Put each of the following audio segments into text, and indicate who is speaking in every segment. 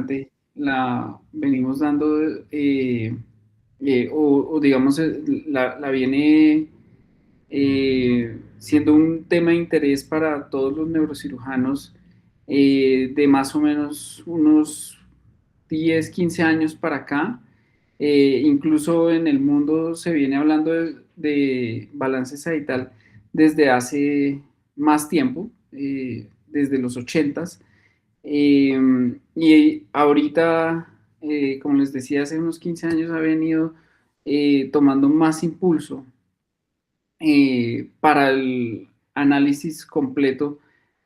Speaker 1: importante la venimos dando, o digamos, la viene siendo un tema de interés para todos los neurocirujanos de más o menos unos 10, 15 años para acá. Incluso en el mundo se viene hablando de balance sagital desde hace más tiempo, desde los 80s. Y ahorita, como les decía, hace unos 15 años ha venido tomando más impulso para el análisis completo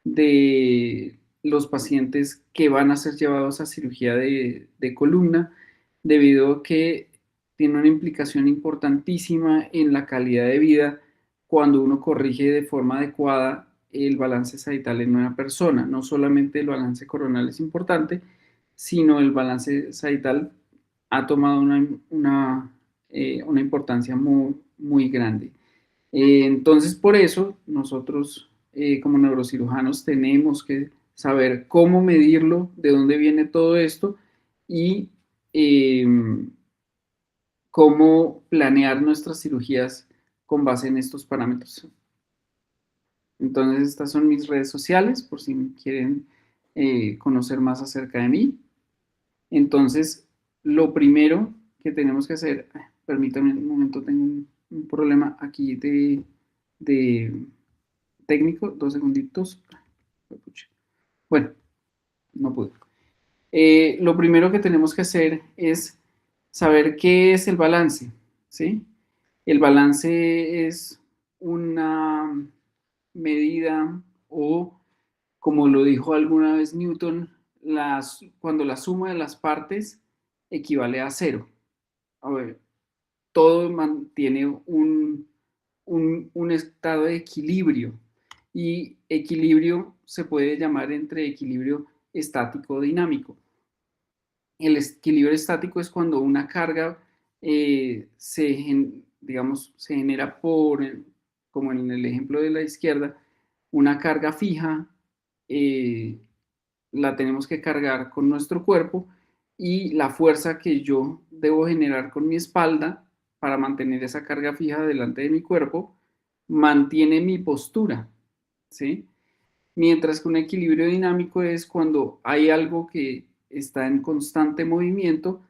Speaker 1: de los pacientes que van a ser llevados a cirugía de columna, debido a que tiene una implicación importantísima en la calidad de vida cuando uno corrige de forma adecuada el balance sagital en una persona. No solamente el balance coronal es importante, sino el balance sagital ha tomado una importancia muy, muy grande. Entonces, por eso nosotros como neurocirujanos tenemos que saber cómo medirlo, de dónde viene todo esto y eh, cómo planear nuestras cirugías con base en estos parámetros. Entonces, estas son mis redes sociales, por si quieren conocer más acerca de mí. Entonces, lo primero que tenemos que hacer, permítanme un momento, tengo un problema aquí de técnico, 2 segunditos. Bueno, no pude. Lo primero que tenemos que hacer es saber qué es el balance, ¿sí? El balance es una medida o, como lo dijo alguna vez Newton, cuando la suma de las partes equivale a cero. A ver, todo mantiene un estado de equilibrio, y equilibrio se puede llamar entre equilibrio estático o dinámico. El equilibrio estático es cuando una carga digamos, se genera como en el ejemplo de la izquierda, una carga fija, eh, la tenemos que cargar con nuestro cuerpo, y la fuerza que yo debo generar con mi espalda para mantener esa carga fija delante de mi cuerpo mantiene mi postura, ¿sí? Mientras que un equilibrio dinámico es cuando hay algo que está en constante movimiento,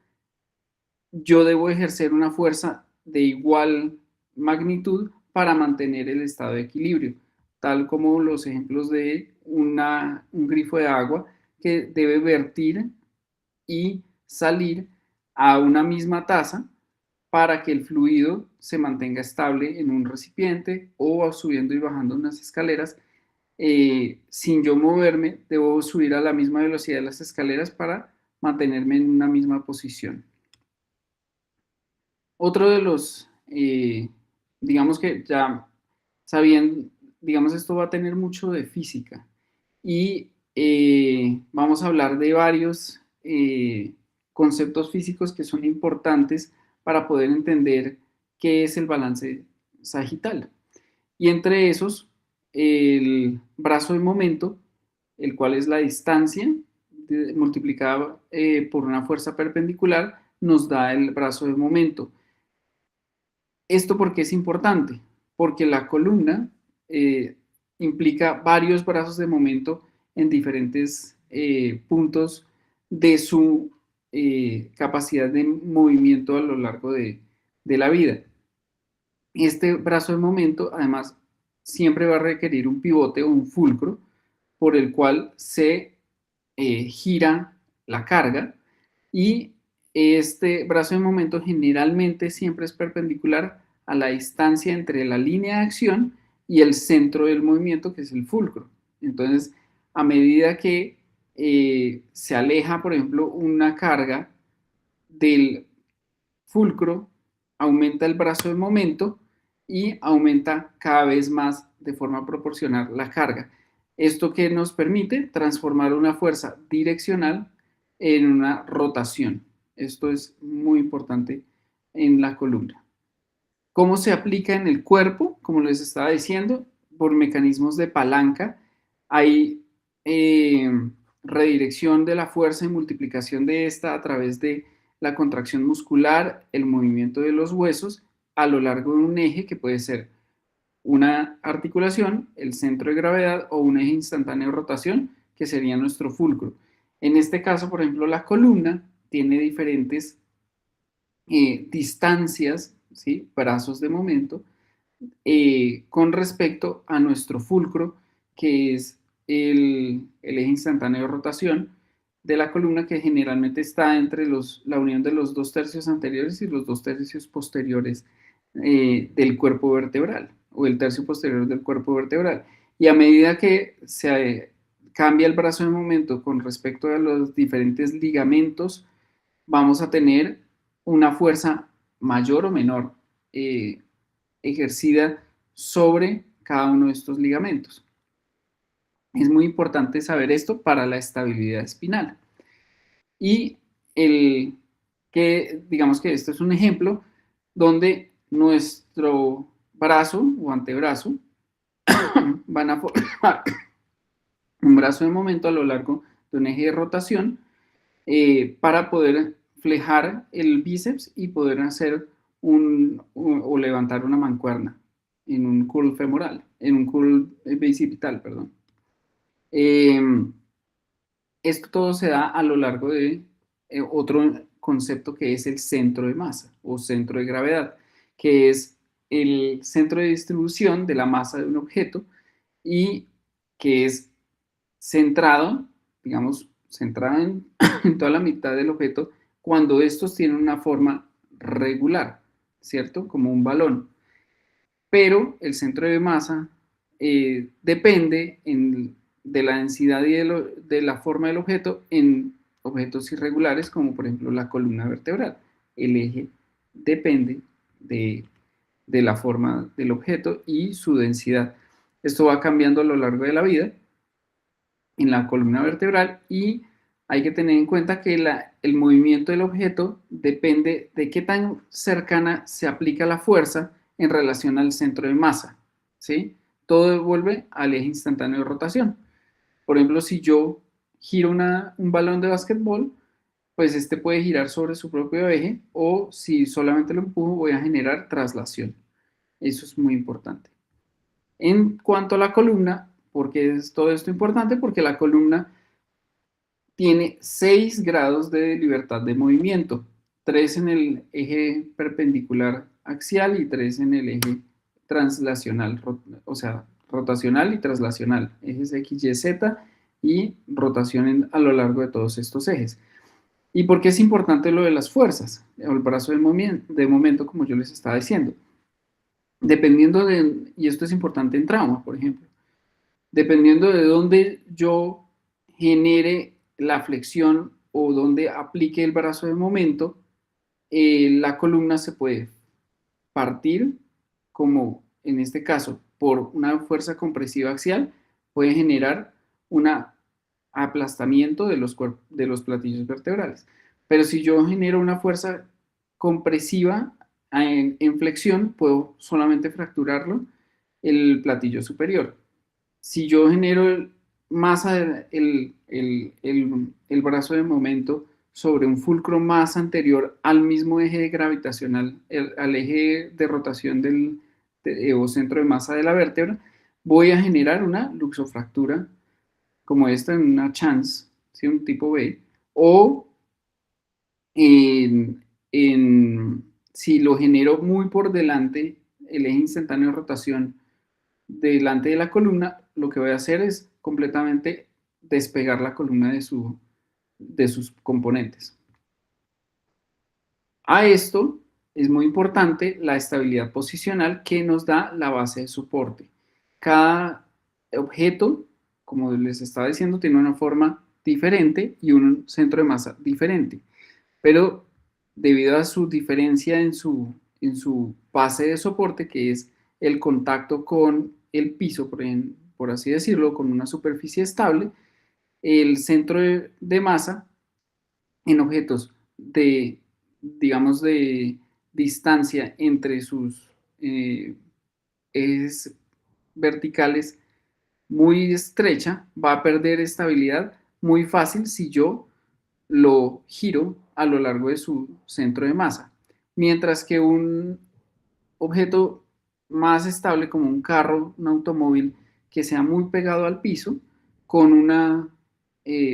Speaker 1: yo debo ejercer una fuerza de igual magnitud para mantener el estado de equilibrio, tal como los ejemplos de un grifo de agua que debe vertir y salir a una misma tasa para que el fluido se mantenga estable en un recipiente, o subiendo y bajando unas escaleras. Sin yo moverme, debo subir a la misma velocidad de las escaleras para mantenerme en una misma posición. Otro de los, digamos que ya sabían, digamos, esto va a tener mucho de física, y vamos a hablar de varios conceptos físicos que son importantes para poder entender qué es el balance sagital. Y entre esos, el brazo de momento, el cual es la distancia multiplicada por una fuerza perpendicular, nos da el brazo de momento. ¿Esto por qué es importante? Porque la columna implica varios brazos de momento en diferentes puntos de su capacidad de movimiento a lo largo de la vida. Este brazo de momento, además, siempre va a requerir un pivote o un fulcro por el cual se gira la carga, y este brazo de momento generalmente siempre es perpendicular a la distancia entre la línea de acción y el centro del movimiento, que es el fulcro. Entonces, a medida que se aleja, por ejemplo, una carga del fulcro, aumenta el brazo de momento y aumenta cada vez más de forma proporcional la carga. Esto que nos permite transformar una fuerza direccional en una rotación. Esto es muy importante en la columna. ¿Cómo se aplica en el cuerpo? Como les estaba diciendo, por mecanismos de palanca. Hay redirección de la fuerza y multiplicación de esta a través de la contracción muscular, el movimiento de los huesos a lo largo de un eje que puede ser una articulación, el centro de gravedad o un eje instantáneo de rotación que sería nuestro fulcro. En este caso, por ejemplo, la columna tiene diferentes distancias, ¿sí? Brazos de momento, con respecto a nuestro fulcro, que es el eje instantáneo de rotación de la columna, que generalmente está entre la unión de los 2/3 anteriores y los 2/3 posteriores del cuerpo vertebral, o el tercio posterior del cuerpo vertebral. Y a medida que se cambia el brazo de momento con respecto a los diferentes ligamentos, vamos a tener una fuerza mayor o menor ejercida sobre cada uno de estos ligamentos. Es muy importante saber esto para la estabilidad espinal. Y digamos que esto es un ejemplo donde nuestro brazo o antebrazo van a formar un brazo de momento a lo largo de un eje de rotación para poder flejar el bíceps y poder hacer o levantar una mancuerna en un curl femoral, en un curl bicipital, perdón. Esto todo se da a lo largo de otro concepto que es el centro de masa o centro de gravedad, que es el centro de distribución de la masa de un objeto y que es centrado, digamos, centrado en, en toda la mitad del objeto cuando estos tienen una forma regular, ¿cierto? Como un balón. Pero el centro de masa depende de la densidad y de la forma del objeto en objetos irregulares, como por ejemplo la columna vertebral. El eje depende de la forma del objeto y su densidad. Esto va cambiando a lo largo de la vida en la columna vertebral y hay que tener en cuenta que el movimiento del objeto depende de qué tan cercana se aplica la fuerza en relación al centro de masa, ¿sí? Todo devuelve al eje instantáneo de rotación. Por ejemplo, si yo giro un balón de básquetbol, pues este puede girar sobre su propio eje o si solamente lo empujo voy a generar traslación. Eso es muy importante. En cuanto a la columna, ¿por qué es todo esto importante? Porque la columna tiene 6 grados de libertad de movimiento, 3 en el eje perpendicular axial y 3 en el eje translacional, o sea, rotacional y traslacional, ejes X, Y, Z y rotación a lo largo de todos estos ejes. ¿Y por qué es importante lo de las fuerzas? O el brazo de momento, como yo les estaba diciendo. Dependiendo y esto es importante en trauma, por ejemplo, dependiendo de dónde yo genere la flexión o donde aplique el brazo de momento, la columna se puede partir, como en este caso, por una fuerza compresiva axial, puede generar un aplastamiento de los platillos vertebrales. Pero si yo genero una fuerza compresiva en flexión, puedo solamente fracturarlo el platillo superior. Si yo genero masa el brazo de momento sobre un fulcro más anterior al mismo eje gravitacional, al eje de rotación o centro de masa de la vértebra, voy a generar una luxofractura como esta en una chance, ¿sí? Un tipo B, o en, si lo genero muy por delante, el eje instantáneo de rotación delante de la columna, lo que voy a hacer es completamente despegar la columna de sus componentes. A esto es muy importante la estabilidad posicional que nos da la base de soporte. Cada objeto, como les estaba diciendo, tiene una forma diferente y un centro de masa diferente, pero debido a su diferencia en su base de soporte, que es el contacto con el piso, por así decirlo, con una superficie estable, el centro de masa en objetos digamos, de distancia entre sus ejes verticales muy estrecha, va a perder estabilidad muy fácil si yo lo giro a lo largo de su centro de masa. Mientras que un objeto más estable como un carro, un automóvil que sea muy pegado al piso, con una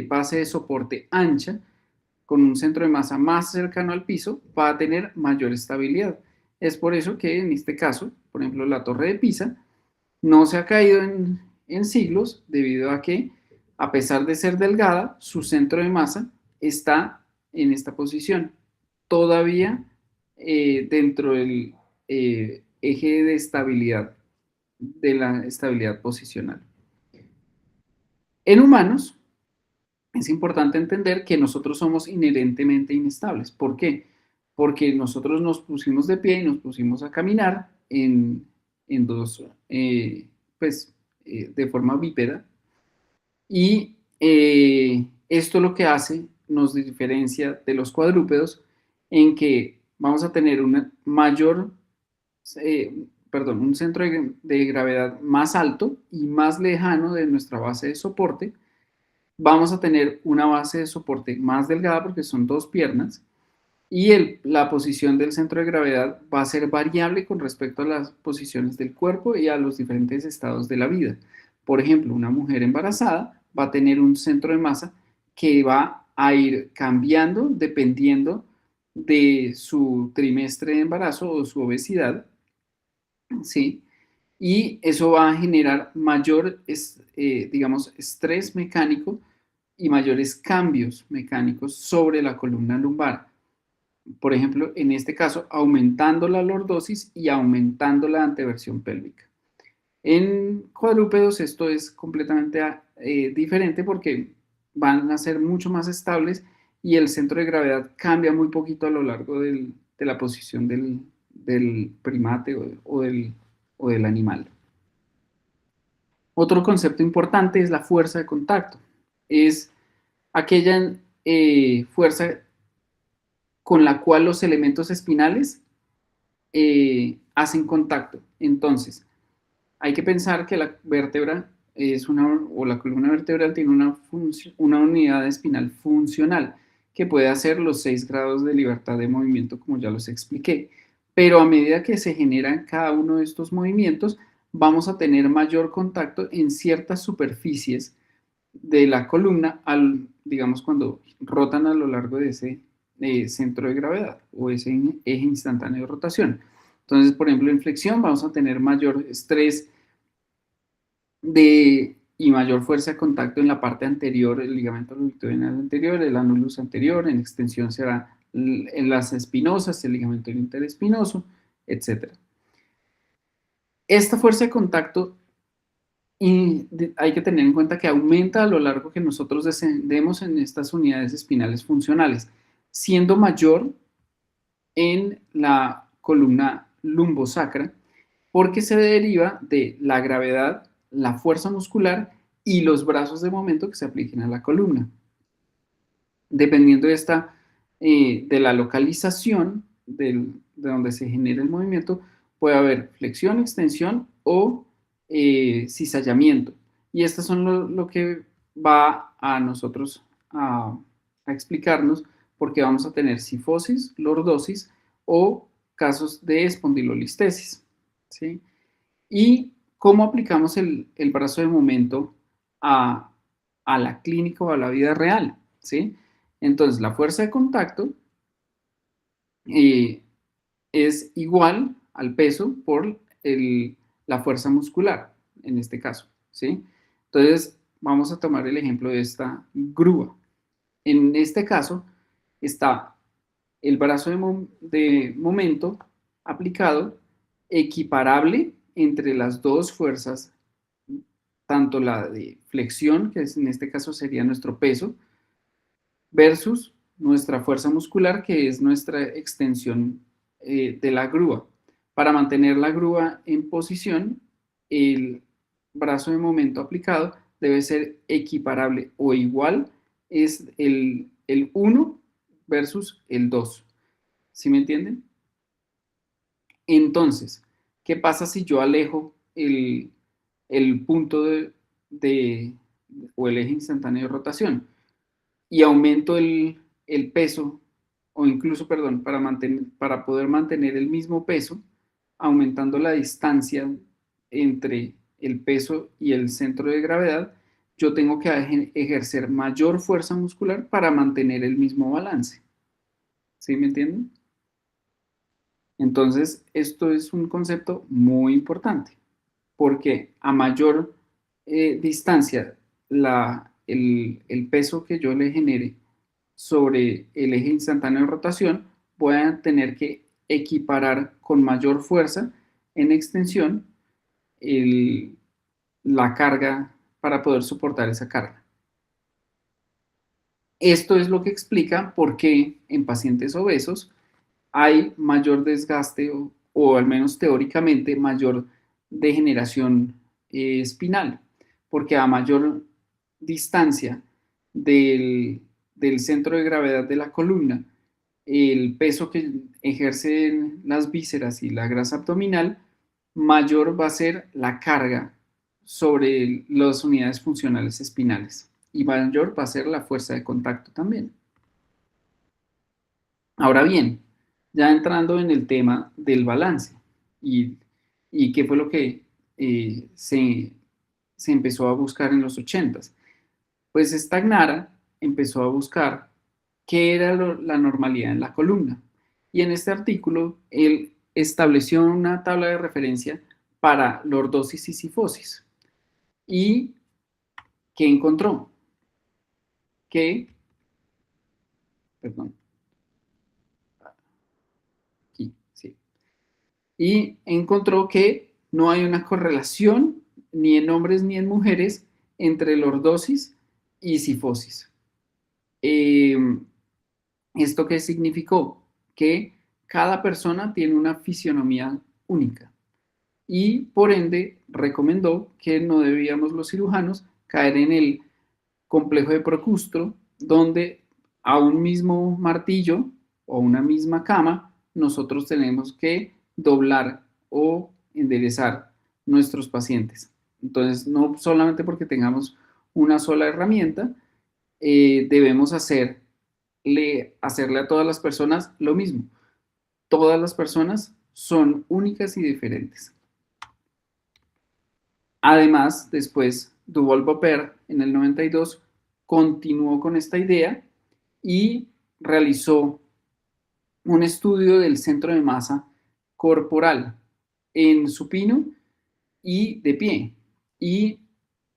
Speaker 1: base de soporte ancha, con un centro de masa más cercano al piso, va a tener mayor estabilidad. Es por eso que en este caso, por ejemplo, la Torre de Pisa no se ha caído en siglos debido a que, a pesar de ser delgada, su centro de masa está en esta posición, todavía dentro del eje de estabilidad, de la estabilidad posicional. En humanos, es importante entender que nosotros somos inherentemente inestables. ¿Por qué? Porque nosotros nos pusimos de pie y nos pusimos a caminar en dos, pues, de forma bípeda. Y esto lo que hace nos diferencia de los cuadrúpedos en que vamos a tener una mayor, un centro de gravedad más alto y más lejano de nuestra base de soporte. Vamos a tener una base de soporte más delgada porque son dos piernas y la posición del centro de gravedad va a ser variable con respecto a las posiciones del cuerpo y a los diferentes estados de la vida. Por ejemplo, una mujer embarazada va a tener un centro de masa que va a ir cambiando dependiendo de su trimestre de embarazo o su obesidad, ¿sí? Y eso va a generar mayor, digamos, estrés mecánico y mayores cambios mecánicos sobre la columna lumbar. Por ejemplo, en este caso, aumentando la lordosis y aumentando la anteversión pélvica. En cuadrúpedos esto es completamente diferente porque van a ser mucho más estables y el centro de gravedad cambia muy poquito a lo largo de la posición del primate o del animal. Otro concepto importante es la fuerza de contacto. Es aquella fuerza con la cual los elementos espinales hacen contacto. Entonces, hay que pensar que la vértebra o la columna vertebral tiene una unidad espinal funcional que puede hacer los 6 grados de libertad de movimiento, como ya los expliqué. Pero a medida que se generan cada uno de estos movimientos, vamos a tener mayor contacto en ciertas superficies de la columna, digamos, cuando rotan a lo largo de ese centro de gravedad o ese eje instantáneo de rotación. Entonces, por ejemplo, en flexión vamos a tener mayor estrés y mayor fuerza de contacto en la parte anterior, el ligamento longitudinal anterior, el anulus anterior. En extensión será en las espinosas, el ligamento interespinoso, etc. Esta fuerza de contacto hay que tener en cuenta que aumenta a lo largo que nosotros descendemos en estas unidades espinales funcionales, siendo mayor en la columna lumbosacra, porque se deriva de la gravedad, la fuerza muscular y los brazos de momento que se apliquen a la columna. Dependiendo de la localización de donde se genera el movimiento, puede haber flexión, extensión o cizallamiento. Y estas son lo que va a nosotros a explicarnos porque vamos a tener cifosis, lordosis o casos de espondilolistesis, ¿sí? Y cómo aplicamos el brazo de momento a la clínica o a la vida real, ¿sí? Entonces, la fuerza de contacto es igual al peso por la fuerza muscular, en este caso, ¿sí? Entonces, vamos a tomar el ejemplo de esta grúa. En este caso, está el brazo de momento aplicado equiparable entre las dos fuerzas, tanto la de flexión, que en este caso sería nuestro peso, versus nuestra fuerza muscular, que es nuestra extensión de la grúa. Para mantener la grúa en posición, el brazo de momento aplicado debe ser equiparable o igual, es el 1 versus el 2. ¿Sí me entienden? Entonces, ¿qué pasa si yo alejo el punto o el eje instantáneo de rotación? y aumento el peso, o incluso, perdón, para poder mantener el mismo peso, aumentando la distancia entre el peso y el centro de gravedad, yo tengo que ejercer mayor fuerza muscular para mantener el mismo balance. ¿Sí me entienden? Entonces, esto es un concepto muy importante, porque a mayor distancia el peso que yo le genere sobre el eje instantáneo de rotación, voy a tener que equiparar con mayor fuerza en extensión la carga para poder soportar esa carga. Esto es lo que explica por qué en pacientes obesos hay mayor desgaste o al menos teóricamente mayor degeneración espinal, porque a mayor distancia del centro de gravedad de la columna, el peso que ejercen las vísceras y la grasa abdominal, mayor va a ser la carga sobre las unidades funcionales espinales y mayor va a ser la fuerza de contacto también. Ahora bien, ya entrando en el tema del balance y, y qué fue lo que se empezó a buscar en los 80s, pues Stagnara empezó a buscar qué era la normalidad en la columna. Y en este artículo, él estableció una tabla de referencia para lordosis y cifosis. ¿Y qué encontró? Que, perdón, aquí, sí. Y encontró que no hay una correlación ni en hombres ni en mujeres entre lordosis y cifosis. ¿Esto qué significó? Que cada persona tiene una fisionomía única y por ende recomendó que no debíamos los cirujanos caer en el complejo de Procustro, donde a un mismo martillo o una misma cama nosotros tenemos que doblar o enderezar nuestros pacientes. Entonces, no solamente porque tengamos una sola herramienta, debemos hacerle a todas las personas lo mismo. Todas las personas son únicas y diferentes. Además, después, Duval-Popper en el 92 continuó con esta idea y realizó un estudio del centro de masa corporal en supino y de pie. Y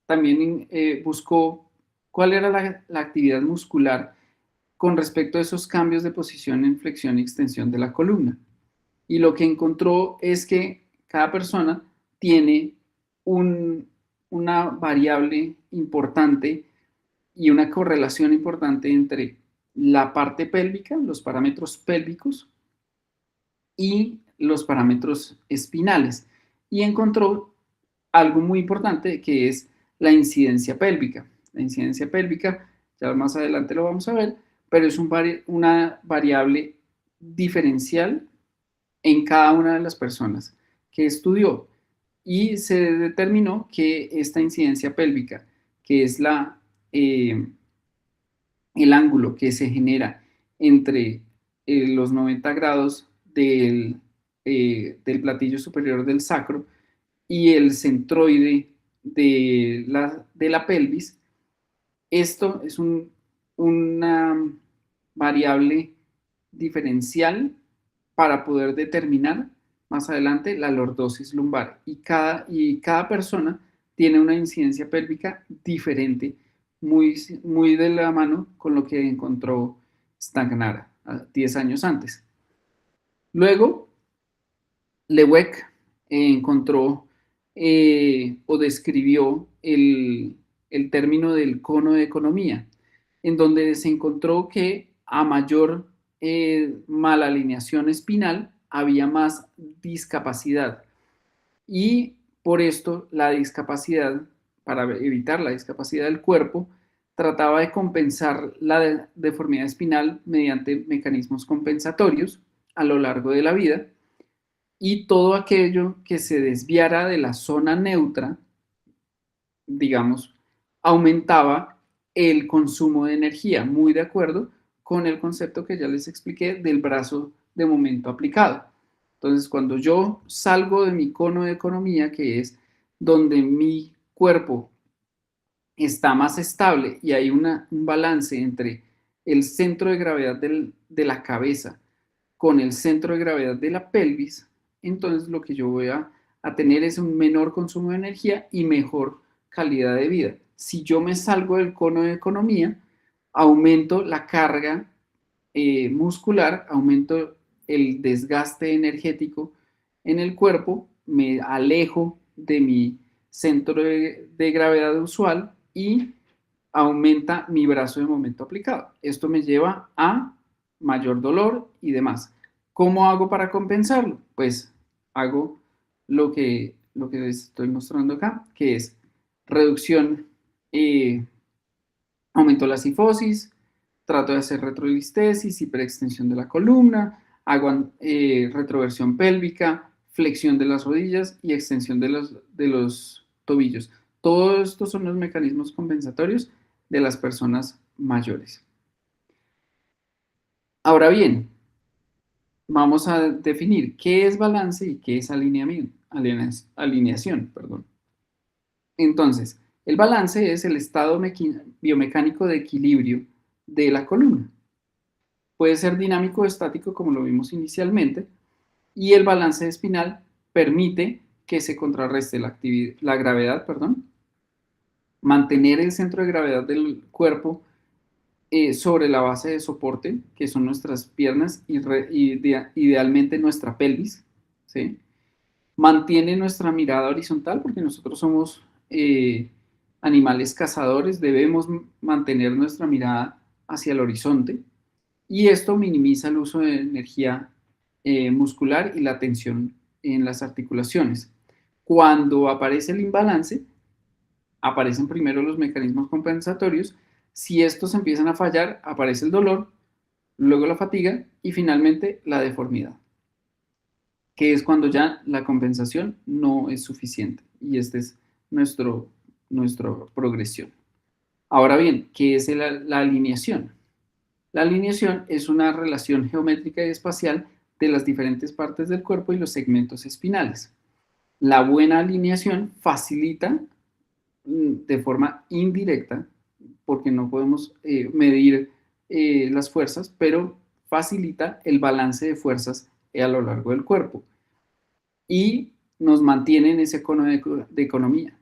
Speaker 1: también buscó cuál era la actividad muscular con respecto a esos cambios de posición en flexión y extensión de la columna. Y lo que encontró es que cada persona tiene una variable importante y una correlación importante entre la parte pélvica, los parámetros pélvicos y los parámetros espinales. Y encontró algo muy importante que es la incidencia pélvica. La incidencia pélvica, ya más adelante lo vamos a ver, pero es una variable diferencial en cada una de las personas que estudió y se determinó que esta incidencia pélvica, que es el ángulo que se genera entre los 90 grados del platillo superior del sacro y el centroide de la pelvis, esto es una variable diferencial para poder determinar más adelante la lordosis lumbar. Y cada persona tiene una incidencia pélvica diferente, muy, muy de la mano con lo que encontró Stagnara 10 años antes. Luego, Leweck encontró o describió el término del cono de economía, en donde se encontró que a mayor malalineación espinal había más discapacidad. Y por esto la discapacidad, para evitar la discapacidad del cuerpo, trataba de compensar la deformidad espinal mediante mecanismos compensatorios a lo largo de la vida, y todo aquello que se desviara de la zona neutra, digamos, aumentaba el consumo de energía, muy de acuerdo con el concepto que ya les expliqué del brazo de momento aplicado. Entonces, cuando yo salgo de mi cono de economía, que es donde mi cuerpo está más estable y hay un balance entre el centro de gravedad de la cabeza con el centro de gravedad de la pelvis, entonces lo que yo voy a tener es un menor consumo de energía y mejor calidad de vida. Si yo me salgo del cono de economía, aumento la carga muscular, aumento el desgaste energético en el cuerpo, me alejo de mi centro de gravedad usual y aumenta mi brazo de momento aplicado. Esto me lleva a mayor dolor y demás. ¿Cómo hago para compensarlo? Pues hago lo que les estoy mostrando acá, que es reducción, aumento la sifosis, trato de hacer retrolistesis, hiperextensión de la columna, hago retroversión pélvica, flexión de las rodillas y extensión de los tobillos. Todos estos son los mecanismos compensatorios de las personas mayores. Ahora bien, vamos a definir qué es balance y qué es alineación. Perdón. Entonces, el balance es el estado biomecánico de equilibrio de la columna. Puede ser dinámico o estático, como lo vimos inicialmente, y el balance espinal permite que se contrarreste la gravedad, mantener el centro de gravedad del cuerpo sobre la base de soporte, que son nuestras piernas y idealmente nuestra pelvis, ¿sí? Mantiene nuestra mirada horizontal porque nosotros somos animales cazadores, debemos mantener nuestra mirada hacia el horizonte y esto minimiza el uso de energía muscular y la tensión en las articulaciones. Cuando aparece el imbalance, aparecen primero los mecanismos compensatorios. Si estos empiezan a fallar, aparece el dolor, luego la fatiga y finalmente la deformidad, que es cuando ya la compensación no es suficiente. Y esta es nuestra progresión. Ahora bien, ¿qué es la alineación? La alineación es una relación geométrica y espacial de las diferentes partes del cuerpo y los segmentos espinales. La buena alineación facilita de forma indirecta, porque no podemos medir las fuerzas, pero facilita el balance de fuerzas a lo largo del cuerpo y nos mantiene en ese cono de economía.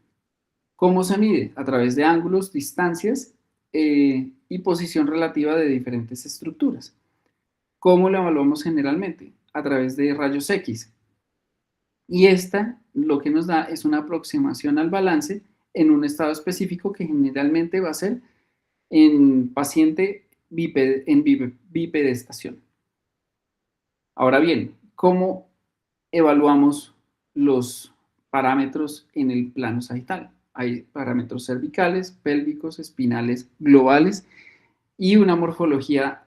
Speaker 1: ¿Cómo se mide? A través de ángulos, distancias y posición relativa de diferentes estructuras. ¿Cómo lo evaluamos generalmente? A través de rayos X. Y esta lo que nos da es una aproximación al balance en un estado específico que generalmente va a ser en paciente en bipedestación. Ahora bien, ¿cómo evaluamos los parámetros en el plano sagital? Hay parámetros cervicales, pélvicos, espinales, globales y una morfología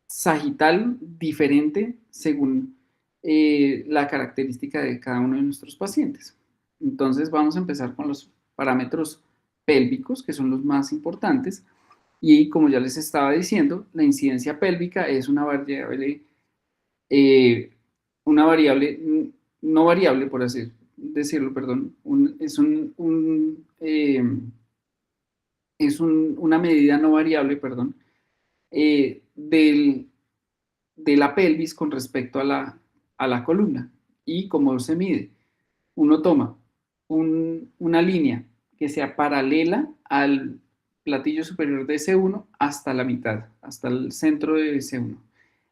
Speaker 1: sagital diferente según la característica de cada uno de nuestros pacientes. Entonces vamos a empezar con los parámetros pélvicos, que son los más importantes, y como ya les estaba diciendo, la incidencia pélvica es una variable no variable, por así decirlo, perdón, una medida no variable, perdón, de la pelvis con respecto a la columna. ¿Y cómo se mide? Uno toma una línea que sea paralela al platillo superior de C1 hasta la mitad, hasta el centro de C1.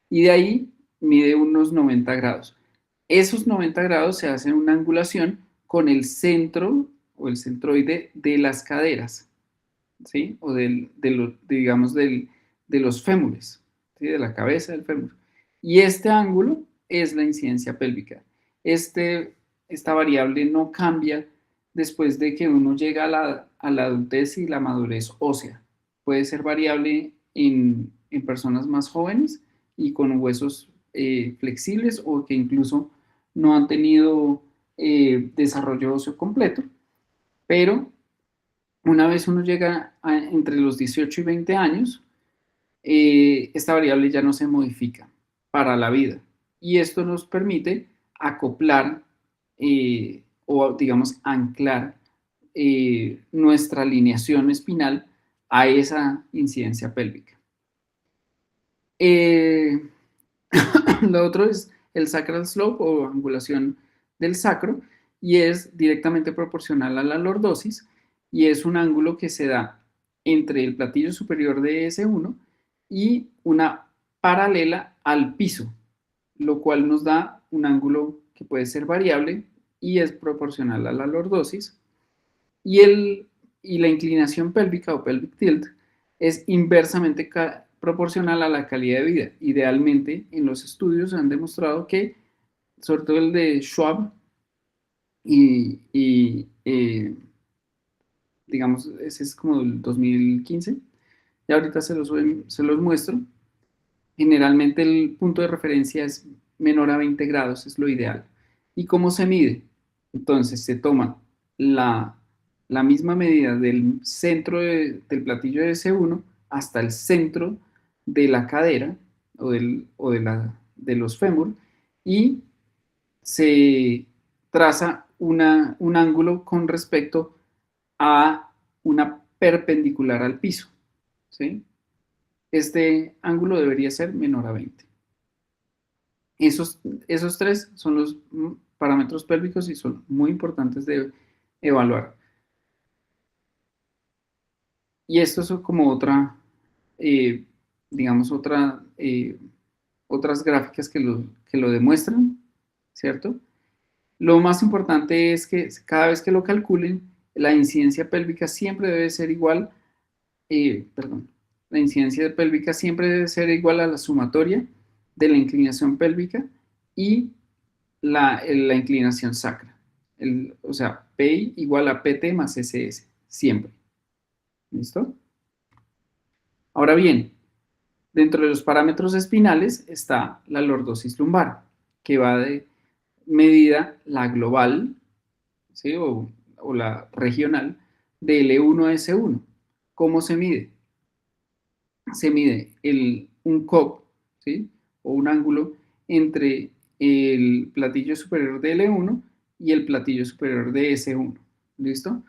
Speaker 1: Y de ahí mide unos 90 grados. Esos 90 grados se hacen una angulación con el centro o el centroide de las caderas, ¿sí? O digamos, de los fémures, ¿sí? De la cabeza del fémur. Y este ángulo es la incidencia pélvica. Esta variable no cambia después de que uno llega a la adultez y la madurez ósea. Puede ser variable en personas más jóvenes y con huesos flexibles o que incluso no han tenido desarrollo óseo completo, pero Una vez uno llega entre los 18 y 20 años, esta variable ya no se modifica para la vida. Y esto nos permite acoplar o, digamos, anclar nuestra alineación espinal a esa incidencia pélvica. Lo otro es el sacral slope o angulación del sacro, y es directamente proporcional a la lordosis, y es un ángulo que se da entre el platillo superior de S1 y una paralela al piso, lo cual nos da un ángulo que puede ser variable y es proporcional a la lordosis. Y, y la inclinación pélvica o pelvic tilt es inversamente proporcional a la calidad de vida. Idealmente, en los estudios han demostrado que, sobre todo el de Schwab y digamos, ese es como del 2015, y ahorita se los muestro. Generalmente el punto de referencia es menor a 20 grados, es lo ideal. ¿Y cómo se mide? Entonces se toma la misma medida del centro del platillo de S1 hasta el centro de la cadera o de los fémur, y se traza un ángulo con respecto a una perpendicular al piso, ¿sí? Este ángulo debería ser menor a 20. Esos tres son los parámetros pélvicos y son muy importantes de evaluar. Y esto es como otra, eh, digamos, otras gráficas que lo demuestran, ¿cierto? Lo más importante es que cada vez que lo calculen, la incidencia pélvica siempre debe ser igual, la incidencia pélvica siempre debe ser igual a la sumatoria de la inclinación pélvica y la inclinación sacra. O sea, PI igual a PT más SS, siempre. ¿Listo? Ahora bien, dentro de los parámetros espinales está la lordosis lumbar, que va de medida la global, ¿sí? o la regional, de L1 a S1. ¿Cómo se mide? Se mide un COP, ¿sí? O un ángulo entre el platillo superior de L1 y el platillo superior de S1. ¿Listo?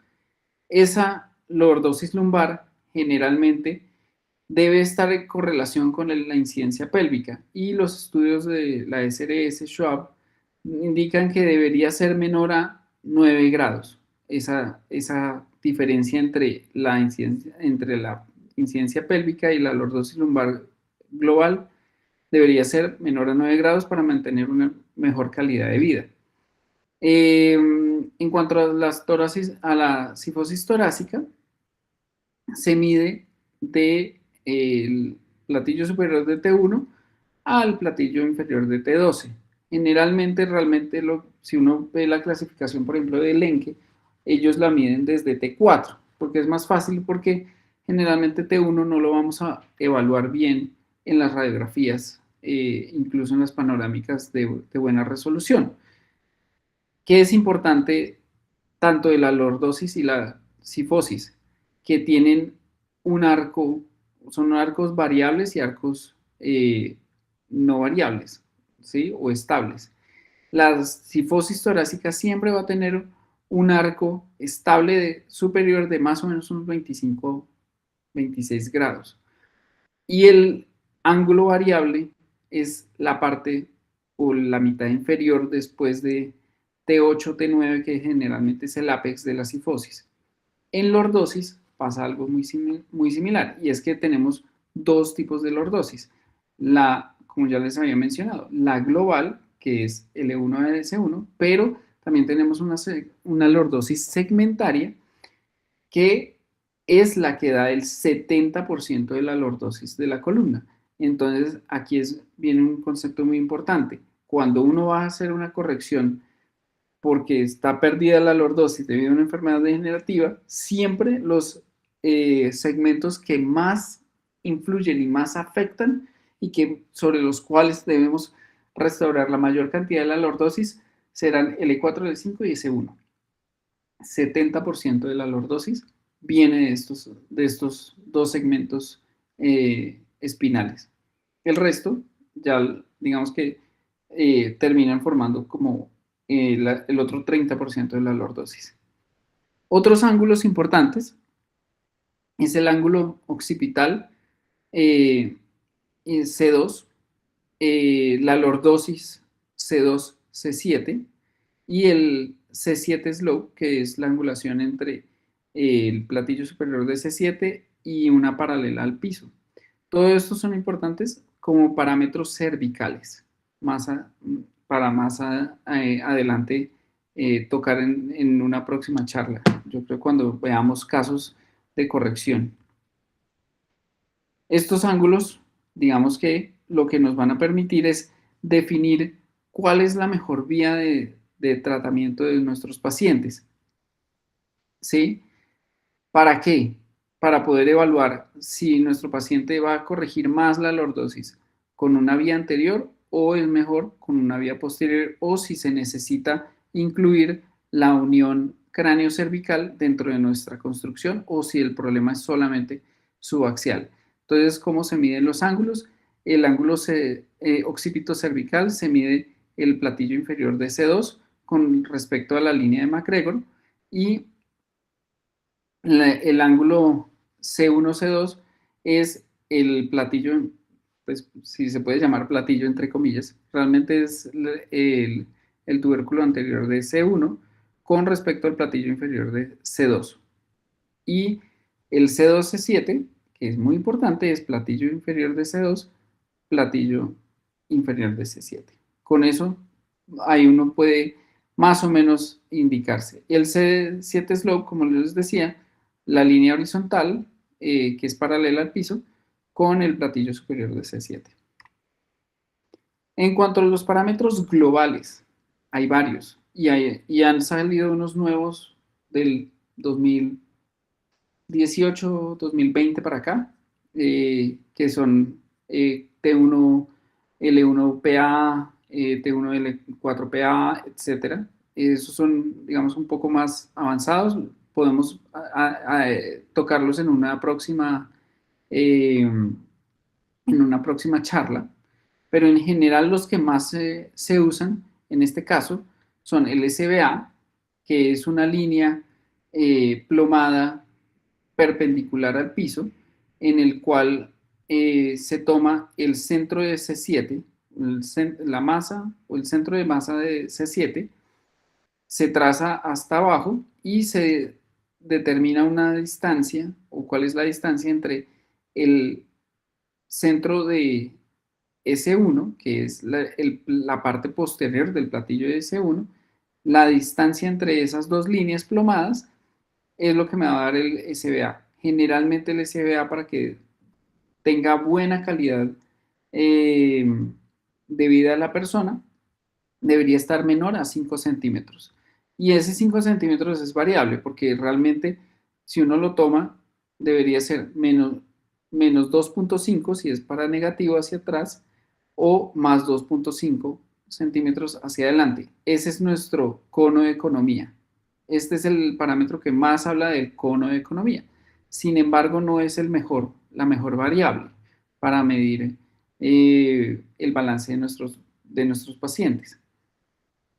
Speaker 1: Esa lordosis lumbar generalmente debe estar en correlación con la incidencia pélvica, y los estudios de la SRS Schwab indican que debería ser menor a 9 grados. Esa diferencia entre la incidencia pélvica y la lordosis lumbar global debería ser menor a 9 grados para mantener una mejor calidad de vida. En cuanto a la cifosis torácica, se mide del platillo superior de T1 al platillo inferior de T12. Generalmente, realmente, si uno ve la clasificación, por ejemplo, de Elenque, ellos la miden desde T4, porque es más fácil, porque generalmente T1 no lo vamos a evaluar bien en las radiografías, incluso en las panorámicas de buena resolución. ¿Qué es importante tanto de la lordosis y la cifosis? Que tienen un arco, son arcos variables y arcos no variables, ¿sí? O estables. La cifosis torácica siempre va a tener un arco estable superior de más o menos unos 25, 26 grados. Y el ángulo variable es la parte o la mitad inferior después de T8, T9, que generalmente es el ápex de la cifosis. En lordosis pasa algo muy similar, y es que tenemos dos tipos de lordosis. Como ya les había mencionado, la global, que es L1 a S1, pero también tenemos una lordosis segmentaria, que es la que da el 70% de la lordosis de la columna. Entonces, aquí viene un concepto muy importante. Cuando uno va a hacer una corrección porque está perdida la lordosis debido a una enfermedad degenerativa, siempre los segmentos que más influyen y más afectan y sobre los cuales debemos restaurar la mayor cantidad de la lordosis serán L4, L5 y S1. 70% de la lordosis viene de estos dos segmentos espinales. El resto, ya digamos que terminan formando como el otro 30% de la lordosis. Otros ángulos importantes es el ángulo occipital C2, la lordosis C2, C7 y el C7 slope, que es la angulación entre el platillo superior de C7 y una paralela al piso. Todos estos son importantes como parámetros cervicales, para más adelante tocar en una próxima charla. Yo creo cuando veamos casos de corrección. Estos ángulos, digamos que lo que nos van a permitir es definir cuál es la mejor vía de tratamiento de nuestros pacientes. ¿Sí? ¿Para qué? Para poder evaluar si nuestro paciente va a corregir más la lordosis con una vía anterior o es mejor con una vía posterior, o si se necesita incluir la unión cráneo-cervical dentro de nuestra construcción, o si el problema es solamente subaxial. Entonces, ¿cómo se miden los ángulos? El ángulo occipito-cervical se mide el platillo inferior de C2 con respecto a la línea de MacGregor, y el ángulo C1, C2 es el platillo, pues si se puede llamar platillo entre comillas, realmente es el tubérculo anterior de C1 con respecto al platillo inferior de C2. Y el C2, C7, que es muy importante, es platillo inferior de C2, platillo inferior de C7. Con eso, ahí uno puede más o menos indicarse. El C7 slope, como les decía, la línea horizontal, que es paralela al piso, con el platillo superior de C7. En cuanto a los parámetros globales, hay varios, y han salido unos nuevos del 2018, 2020 para acá, que son T1, L1PA, T1L4PA, etcétera. Esos son, digamos, un poco más avanzados. Podemos tocarlos en una próxima charla, pero en general los que más se usan en este caso son el SBA, que es una línea plomada perpendicular al piso, en el cual se toma el centro de C7, la masa o el centro de masa de C7, se traza hasta abajo y se determina una distancia, o cuál es la distancia entre el centro de S1, que es la parte posterior del platillo de S1, la distancia entre esas dos líneas plomadas es lo que me va a dar el SBA. Generalmente el SBA, para que tenga buena calidad de vida de la persona, debería estar menor a 5 centímetros. Y ese 5 centímetros es variable, porque realmente si uno lo toma, debería ser menos 2.5 si es para negativo hacia atrás, o más 2.5 centímetros hacia adelante. Ese es nuestro cono de economía. Este es el parámetro que más habla del cono de economía. Sin embargo, no es la mejor variable para medir el balance de nuestros pacientes.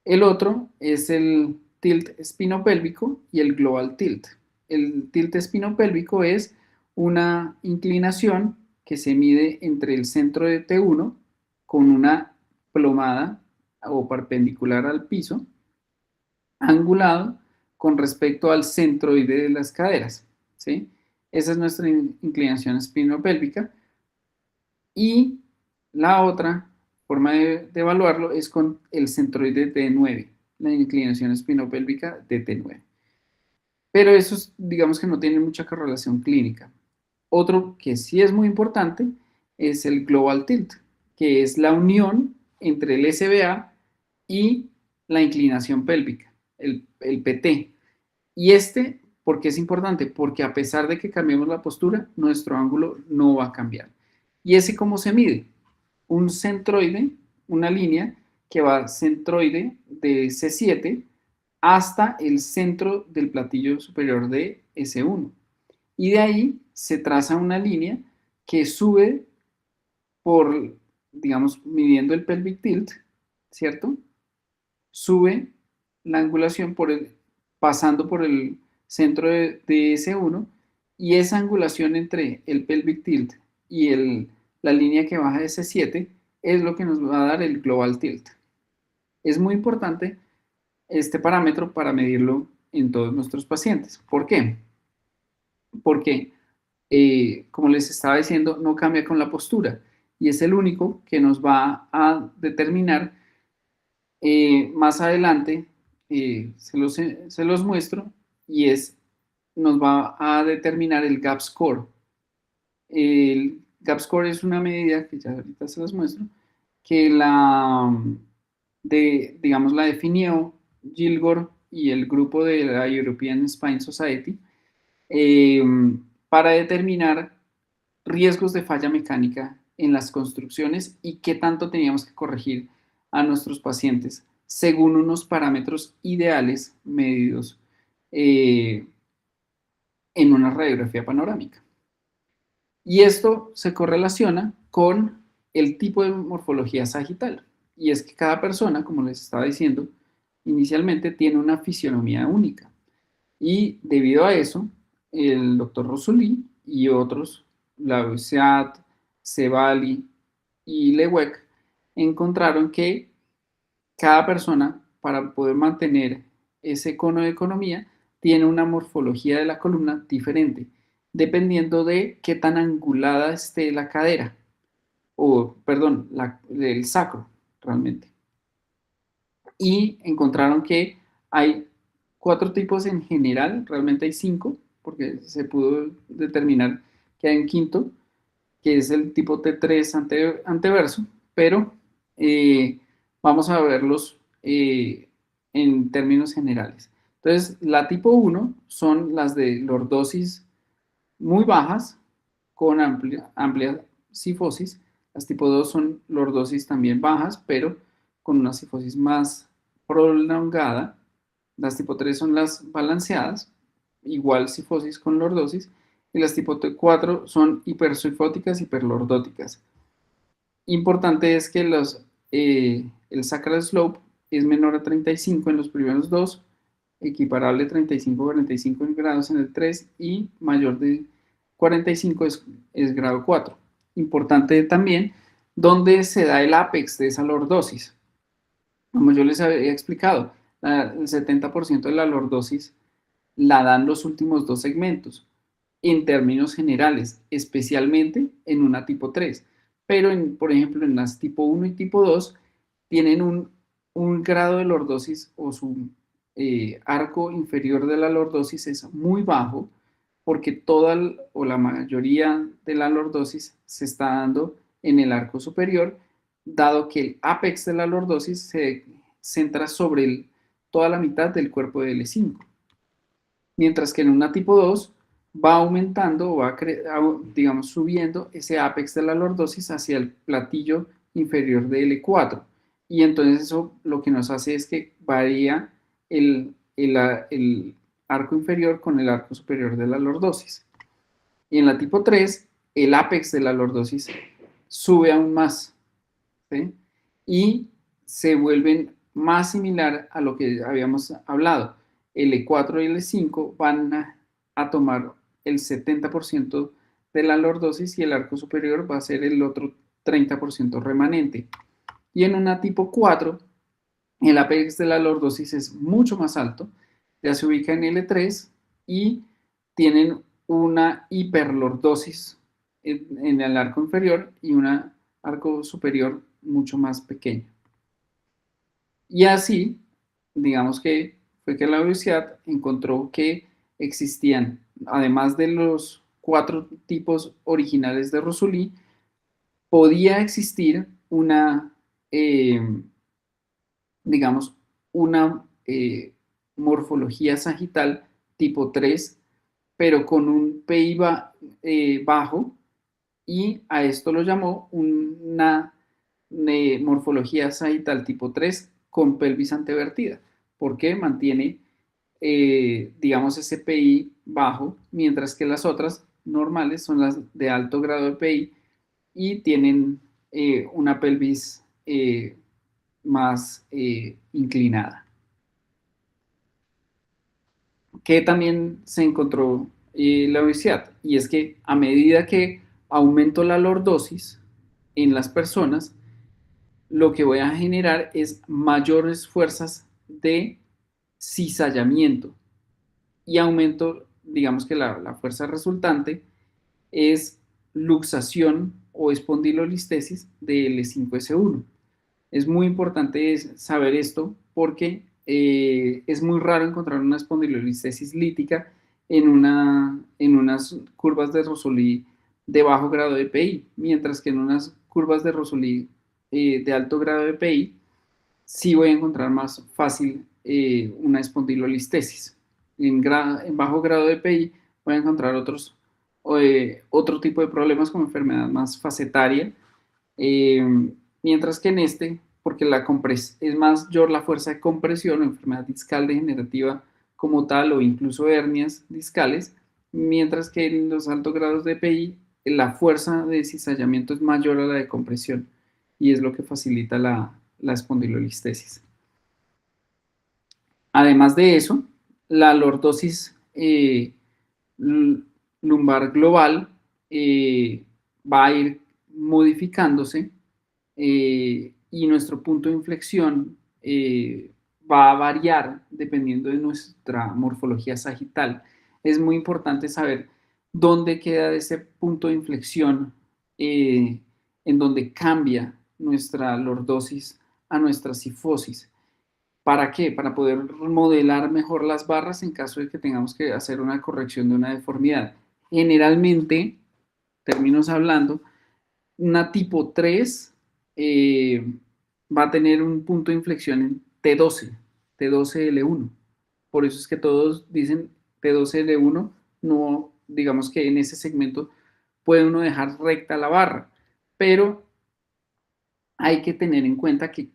Speaker 1: El otro es el tilt espinopélvico y el global tilt. El tilt espinopélvico es una inclinación que se mide entre el centro de T1 con una plomada o perpendicular al piso, angulado con respecto al centroide de las caderas, ¿sí? Esa es nuestra inclinación espinopélvica. Y la otra forma de evaluarlo es con el centroide T9, la inclinación espinopélvica de T9. Pero esos, digamos que no tienen mucha correlación clínica. Otro que sí es muy importante es el global tilt, que es la unión entre el SBA y la inclinación pélvica, el PT. Y ¿por qué es importante? Porque a pesar de que cambiemos la postura, nuestro ángulo no va a cambiar. ¿Y ese cómo se mide? Un centroide, una línea que va centroide de C7 hasta el centro del platillo superior de S1. Y de ahí se traza una línea que sube por, digamos, midiendo el pelvic tilt, ¿cierto? Sube la angulación pasando por el centro de S1, y esa angulación entre el pelvic tilt y la línea que baja de S7 es lo que nos va a dar el global tilt. Es muy importante este parámetro para medirlo en todos nuestros pacientes. ¿Por qué? Porque, como les estaba diciendo, no cambia con la postura y es el único que nos va a determinar. Más adelante se los muestro, y nos va a determinar el gap score. El gap score es una medida que ya ahorita se los muestro, que digamos, la definió Gilgore y el grupo de la European Spine Society, eh, para determinar riesgos de falla mecánica en las construcciones y qué tanto teníamos que corregir a nuestros pacientes según unos parámetros ideales medidos eh, en una radiografía panorámica. Y esto se correlaciona con el tipo de morfología sagital. Y es que cada persona, como les estaba diciendo inicialmente, tiene una fisionomía única. Y debido a eso, el doctor Rosulí y otros, Labussiat, Sebali y Leweck, encontraron que cada persona, para poder mantener ese cono de economía, tiene una morfología de la columna diferente, dependiendo de qué tan angulada esté la cadera, o, perdón, el sacro, realmente. Y encontraron que hay 4 tipos en general, realmente hay 5, porque se pudo determinar que hay un quinto, que es el tipo T3 anteverso, pero vamos a verlos en términos generales. Entonces, la tipo 1 son las de lordosis muy bajas con amplia cifosis. Las tipo 2 son lordosis también bajas, pero con una cifosis más prolongada. Las tipo 3 son las balanceadas, igual cifosis con lordosis. Y las tipo 4 son hipersifóticas, hiperlordóticas. Importante es que el sacral slope es menor a 35 en los primeros dos, equiparable 35-45 grados en el 3 y mayor de 45 es grado 4. Importante también dónde se da el apex de esa lordosis. Como yo les había explicado, el 70% de la lordosis la dan los últimos dos segmentos, en términos generales, especialmente en una tipo 3. Pero, por ejemplo, en las tipo 1 y tipo 2 tienen un grado de lordosis, o su arco inferior de la lordosis es muy bajo, porque toda o la mayoría de la lordosis se está dando en el arco superior, dado que el apex de la lordosis se centra sobre toda la mitad del cuerpo de L5. Mientras que en una tipo 2 va aumentando o va, digamos, subiendo ese apex de la lordosis hacia el platillo inferior de L4. Y entonces eso lo que nos hace es que varía el arco inferior con el arco superior de la lordosis. Y en la tipo 3, el apex de la lordosis sube aún más, ¿sí? Y se vuelven más similar a lo que habíamos hablado. L4 y L5 van a tomar el 70% de la lordosis, y el arco superior va a ser el otro 30% remanente. Y en una tipo 4, el apex de la lordosis es mucho más alto, ya se ubica en L3, y tienen una hiperlordosis en el arco inferior y un arco superior mucho más pequeño. Y así, digamos que fue que la universidad encontró que existían, además de los 4 tipos originales de Rosulí, podía existir digamos, una morfología sagital tipo 3, pero con un PI bajo, y a esto lo llamó una morfología sagital tipo 3 con pelvis antevertida, porque mantiene, digamos, ese PI bajo, mientras que las otras normales son las de alto grado de PI y tienen una pelvis más inclinada. Que también se encontró la obesidad, y es que a medida que aumento la lordosis en las personas, lo que voy a generar es mayores fuerzas de cizallamiento y aumento, digamos que la fuerza resultante es luxación o espondilolistesis de L5S1. Es muy importante saber esto porque es muy raro encontrar una espondilolistesis lítica en unas curvas de Rossolini de bajo grado de PI, mientras que en unas curvas de Rossolini de alto grado de PI sí voy a encontrar más fácil una espondilolistesis. En bajo grado de PI voy a encontrar otro tipo de problemas como enfermedad más facetaria, eh, mientras que en este, porque es mayor la fuerza de compresión o enfermedad discal degenerativa como tal o incluso hernias discales, mientras que en los altos grados de PI la fuerza de cizallamiento es mayor a la de compresión y es lo que facilita la espondilolistesis. Además de eso, la lordosis lumbar global va a ir modificándose y nuestro punto de inflexión va a variar dependiendo de nuestra morfología sagital. Es muy importante saber dónde queda ese punto de inflexión en donde cambia nuestra lordosis a nuestra cifosis. ¿Para qué? Para poder modelar mejor las barras en caso de que tengamos que hacer una corrección de una deformidad. Generalmente, términos hablando, una tipo 3 va a tener un punto de inflexión en T12, T12L1. Por eso es que todos dicen T12L1, no, digamos que en ese segmento puede uno dejar recta la barra, pero hay que tener en cuenta que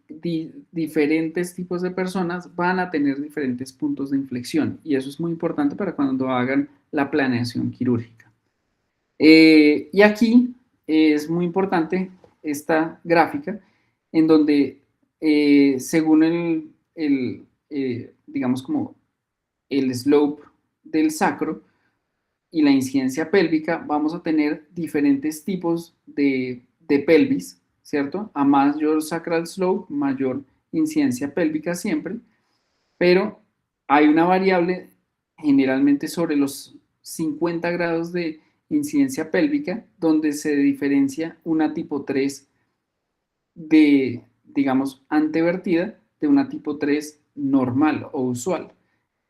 Speaker 1: diferentes tipos de personas van a tener diferentes puntos de inflexión y eso es muy importante para cuando hagan la planeación quirúrgica. Y aquí es muy importante esta gráfica en donde según digamos como el slope del sacro y la incidencia pélvica, vamos a tener diferentes tipos de pelvis, ¿cierto? A mayor sacral slope, mayor incidencia pélvica siempre, pero hay una variable generalmente sobre los 50 grados de incidencia pélvica donde se diferencia una tipo 3 de, digamos, antevertida de una tipo 3 normal o usual.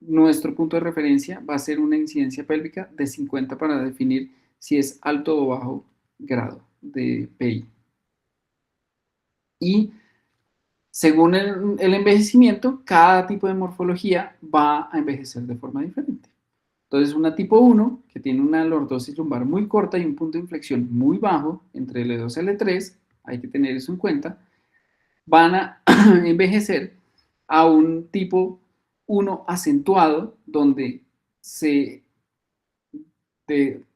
Speaker 1: Nuestro punto de referencia va a ser una incidencia pélvica de 50 para definir si es alto o bajo grado de PI. Y según el envejecimiento, cada tipo de morfología va a envejecer de forma diferente. Entonces, una tipo 1, que tiene una lordosis lumbar muy corta y un punto de inflexión muy bajo, entre L2 y L3, hay que tener eso en cuenta, van a envejecer a un tipo 1 acentuado, donde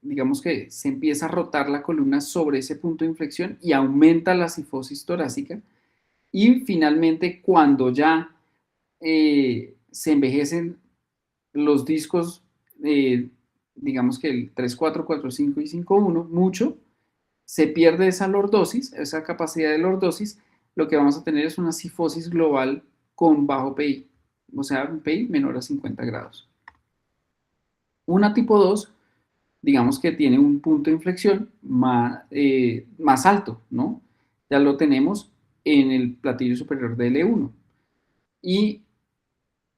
Speaker 1: digamos que se empieza a rotar la columna sobre ese punto de inflexión y aumenta la cifosis torácica. Y finalmente, cuando ya se envejecen los discos, digamos que el 3, 4, 4, 5 y 5, 1, mucho, se pierde esa lordosis, esa capacidad de lordosis, lo que vamos a tener es una cifosis global con bajo PI, o sea, un PI menor a 50 grados. Una tipo 2, digamos que tiene un punto de inflexión más alto, ¿no? Ya lo tenemos en el platillo superior de L1. Y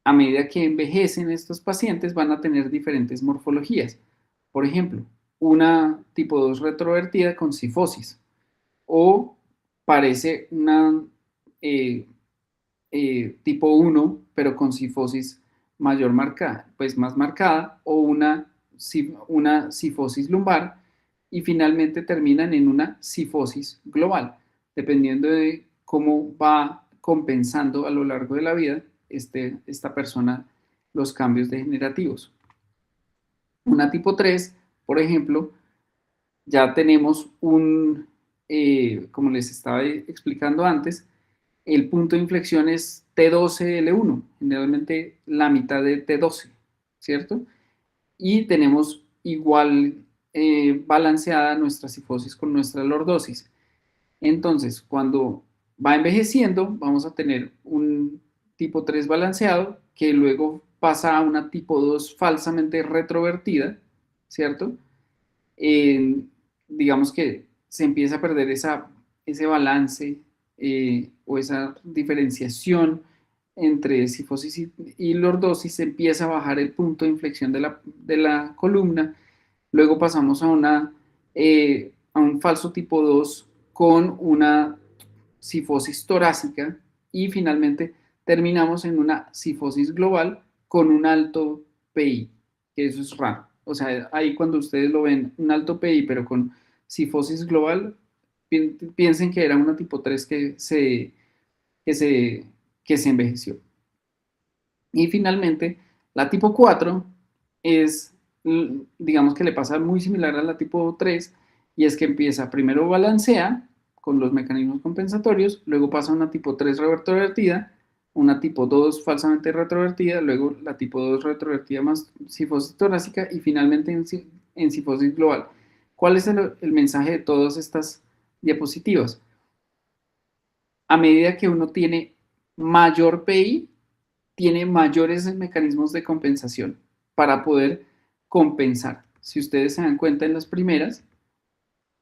Speaker 1: a medida que envejecen estos pacientes van a tener diferentes morfologías. Por ejemplo, una tipo 2 retrovertida con cifosis o parece una eh, tipo 1 pero con cifosis mayor marcada, pues más marcada, o una cifosis lumbar y finalmente terminan en una cifosis global, dependiendo de cómo va compensando a lo largo de la vida esta persona los cambios degenerativos. Una tipo 3, por ejemplo, ya tenemos como les estaba explicando antes, el punto de inflexión es T12L1, generalmente la mitad de T12, ¿cierto? Y tenemos igual balanceada nuestra cifosis con nuestra lordosis. Entonces, cuando va envejeciendo, vamos a tener un tipo 3 balanceado que luego pasa a una tipo 2 falsamente retrovertida, ¿cierto? Digamos que se empieza a perder ese balance o esa diferenciación entre cifosis y lordosis, se empieza a bajar el punto de inflexión de la columna. Luego pasamos a un falso tipo 2 con una cifosis torácica y finalmente terminamos en una cifosis global con un alto PI, que eso es raro. O sea, ahí cuando ustedes lo ven, un alto PI, pero con cifosis global, piensen que era una tipo 3 que se, que se envejeció. Y finalmente, la tipo 4 es, digamos que le pasa muy similar a la tipo 3, y es que empieza primero balancea con los mecanismos compensatorios, luego pasa a una tipo 3 retrovertida, una tipo 2 falsamente retrovertida, luego la tipo 2 retrovertida más cifosis torácica y finalmente en cifosis global. ¿Cuál es el mensaje de todas estas diapositivas? A medida que uno tiene mayor PI, tiene mayores mecanismos de compensación para poder compensar. Si ustedes se dan cuenta en las primeras,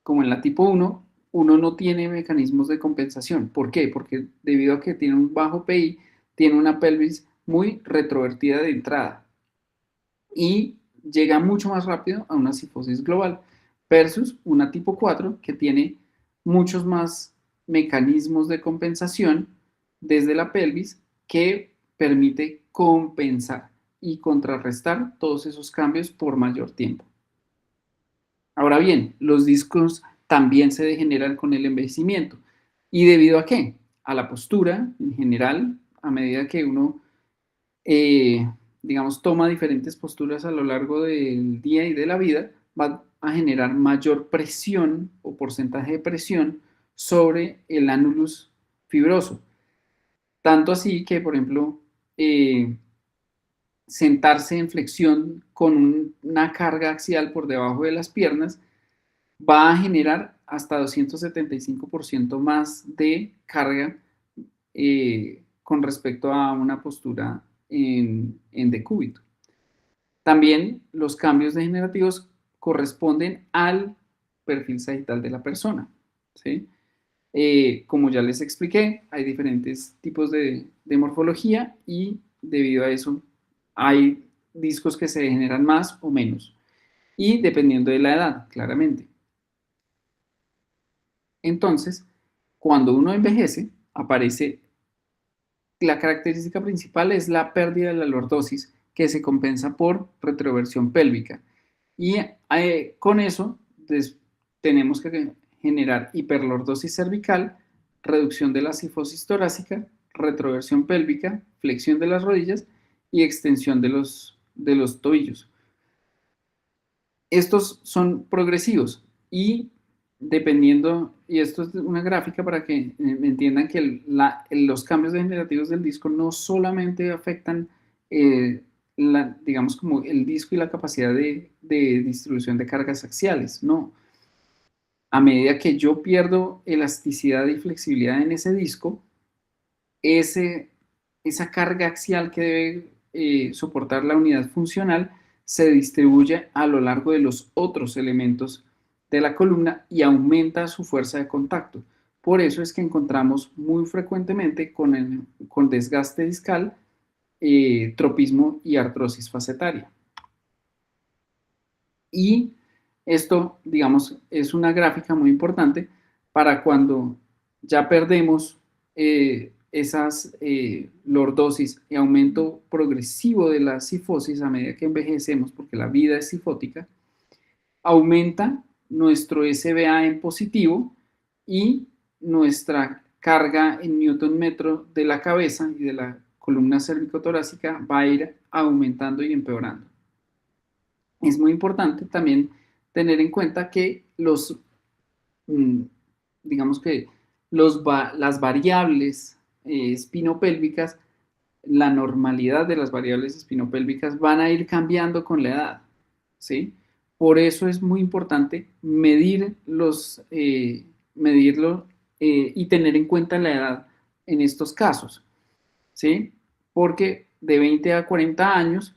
Speaker 1: como en la tipo 1, uno no tiene mecanismos de compensación. ¿Por qué? Porque debido a que tiene un bajo PI, tiene una pelvis muy retrovertida de entrada y llega mucho más rápido a una cifosis global versus una tipo 4 que tiene muchos más mecanismos de compensación desde la pelvis que permite compensar y contrarrestar todos esos cambios por mayor tiempo. Ahora bien, los discos también se degeneran con el envejecimiento. ¿Y debido a qué? A la postura en general, a medida que uno eh, digamos, toma diferentes posturas a lo largo del día y de la vida, va a generar mayor presión o porcentaje de presión sobre el ánulus fibroso. Tanto así que, por ejemplo, sentarse en flexión con una carga axial por debajo de las piernas va a generar hasta 275% más de carga con respecto a una postura en decúbito. También los cambios degenerativos corresponden al perfil sagital de la persona, ¿sí? Como ya les expliqué, hay diferentes tipos de morfología y debido a eso hay discos que se degeneran más o menos y dependiendo de la edad, claramente. Entonces, cuando uno envejece, aparece la característica principal es la pérdida de la lordosis que se compensa por retroversión pélvica. Y con eso tenemos que generar hiperlordosis cervical, reducción de la cifosis torácica, retroversión pélvica, flexión de las rodillas y extensión de los tobillos. Estos son progresivos y dependiendo, y esto es una gráfica para que entiendan que los cambios degenerativos del disco no solamente afectan, digamos, como el disco y la capacidad de distribución de cargas axiales, no. A medida que yo pierdo elasticidad y flexibilidad en ese disco, ese, esa carga axial que debe soportar la unidad funcional se distribuye a lo largo de los otros elementos de la columna y aumenta su fuerza de contacto. Por eso es que encontramos muy frecuentemente con desgaste discal, tropismo y artrosis facetaria. Y esto, digamos, es una gráfica muy importante para cuando ya perdemos esas lordosis y aumento progresivo de la cifosis a medida que envejecemos, porque la vida es cifótica, aumenta nuestro SBA en positivo y nuestra carga en newton metro de la cabeza y de la columna cérvico-torácica va a ir aumentando y empeorando. es muy importante también tener en cuenta que mm, digamos que las variables espinopélvicas, la normalidad de las variables espinopélvicas van a ir cambiando con la edad, ¿sí? Por eso es muy importante medirlo y tener en cuenta la edad en estos casos, ¿sí? Porque de 20 a 40 años,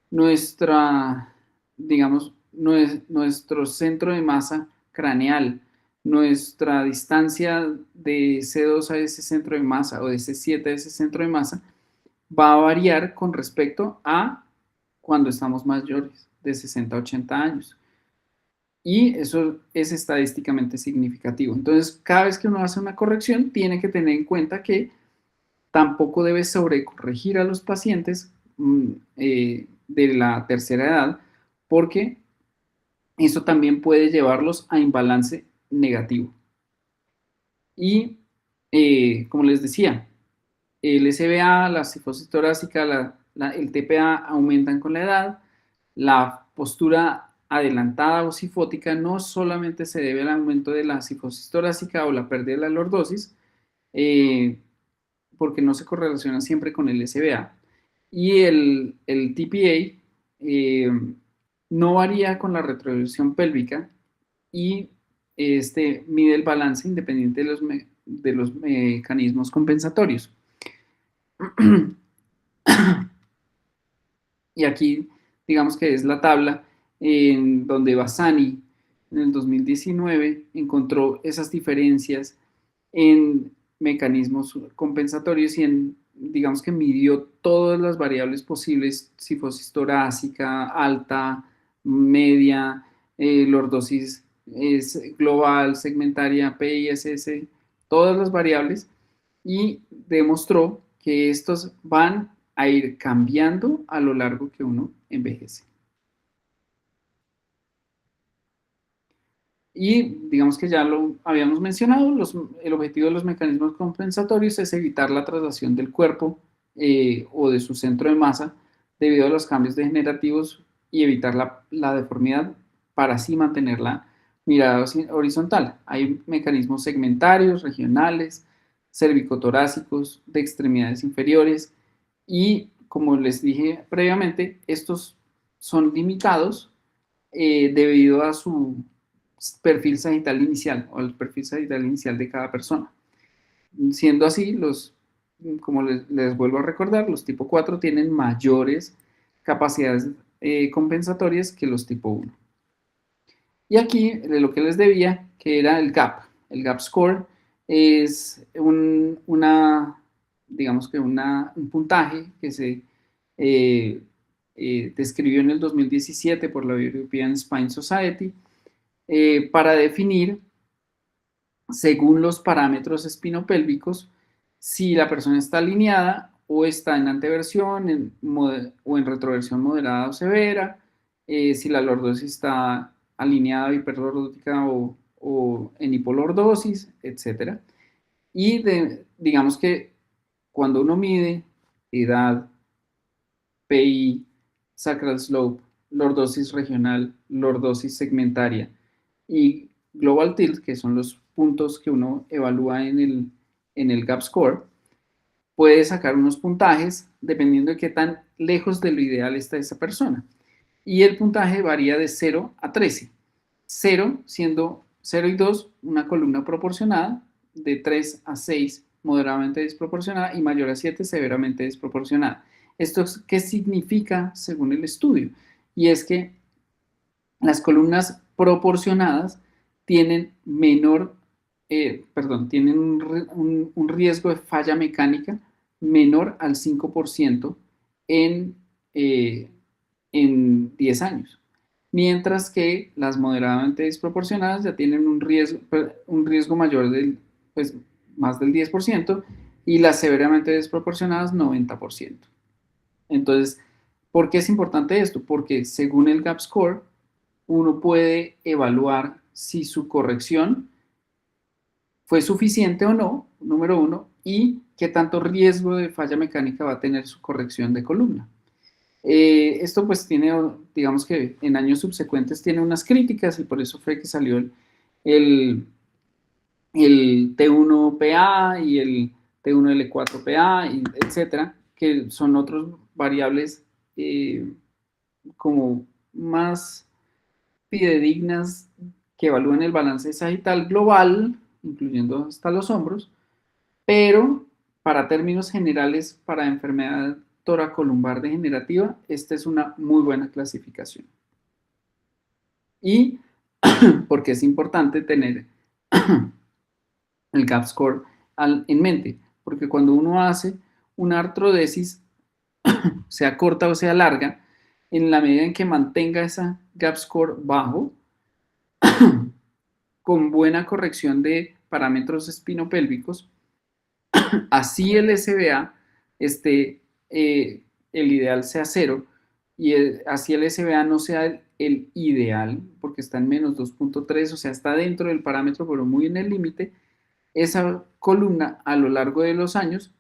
Speaker 1: nuestra, digamos, nuestro centro de masa craneal, nuestra distancia de C2 a ese centro de masa o de C7 a ese centro de masa va a variar con respecto a cuando estamos mayores, de 60 a 80 años. Y eso es estadísticamente significativo. Entonces, cada vez que uno hace una corrección, tiene que tener en cuenta que tampoco debe sobrecorregir a los pacientes de la tercera edad, porque eso también puede llevarlos a imbalance negativo. Y como les decía, el SBA, la cifosis torácica, el TPA aumentan con la edad. La postura adelantada o cifótica no solamente se debe al aumento de la cifosis torácica o la pérdida de la lordosis, eh, porque no se correlaciona siempre con el SBA. Y el TPA no varía con la retroversión pélvica y mide el balance independiente de los mecanismos compensatorios. Y aquí, digamos que es la tabla en donde Bassani en el 2019 encontró esas diferencias en mecanismos compensatorios y digamos que midió todas las variables posibles, cifosis torácica, alta, media, lordosis global, segmentaria, PISS, todas las variables, y demostró que estos van a ir cambiando a lo largo que uno envejece. Y digamos que ya lo habíamos mencionado, el objetivo de los mecanismos compensatorios es evitar la traslación del cuerpo o de su centro de masa debido a los cambios degenerativos y evitar la deformidad para así mantener la mirada horizontal. Hay mecanismos segmentarios, regionales, cervicotorácicos, de extremidades inferiores y, como les dije previamente, estos son limitados debido a su perfil sagital inicial o el perfil sagital inicial de cada persona. Siendo así, como les vuelvo a recordar, los tipo 4 tienen mayores capacidades compensatorias que los tipo 1. Y aquí lo que les debía, que era el GAP. El GAP score es digamos que un puntaje que se describió en el 2017 por la European Spine Society para definir, según los parámetros espinopélvicos, si la persona está alineada o está en anteversión o en retroversión moderada o severa, si la lordosis está alineada hiperlordótica o en hipolordosis, etc. Y digamos que cuando uno mide edad, PI, sacral slope, lordosis regional, lordosis segmentaria y global tilt, que son los puntos que uno evalúa en el GAP score, puede sacar unos puntajes dependiendo de qué tan lejos de lo ideal está esa persona. Y el puntaje varía de 0 a 13. 0 siendo 0 y 2 una columna proporcionada, de 3 a 6 moderadamente desproporcionada y mayor a 7 severamente desproporcionada. ¿Esto qué significa según el estudio? Y es que las columnas proporcionadas tienen tienen un riesgo de falla mecánica menor al 5% eh, en 10 años. Mientras que las moderadamente desproporcionadas ya tienen un riesgo mayor pues, más del 10% y las severamente desproporcionadas 90%. Entonces, ¿por qué es importante esto? Porque según el GAP score, uno puede evaluar si su corrección fue suficiente o no, número uno, y qué tanto riesgo de falla mecánica va a tener su corrección de columna. Esto pues tiene, digamos que en años subsecuentes tiene unas críticas y por eso fue que salió el, el T1PA y el T1L4PA, y etcétera, que son otras variables como más fidedignas que evalúan el balance sagital global, incluyendo hasta los hombros, pero para términos generales, para enfermedad toracolumbar degenerativa, esta es una muy buena clasificación. Y porque es importante tener el GAP score en mente, porque cuando uno hace una artrodesis, sea corta o sea larga, en la medida en que mantenga esa GAP score bajo, con buena corrección de parámetros espinopélvicos, así el SBA esté, el ideal sea cero y así el SBA no sea el ideal, porque está en menos 2.3, o sea, está dentro del parámetro, pero muy en el límite, esa columna a lo largo de los años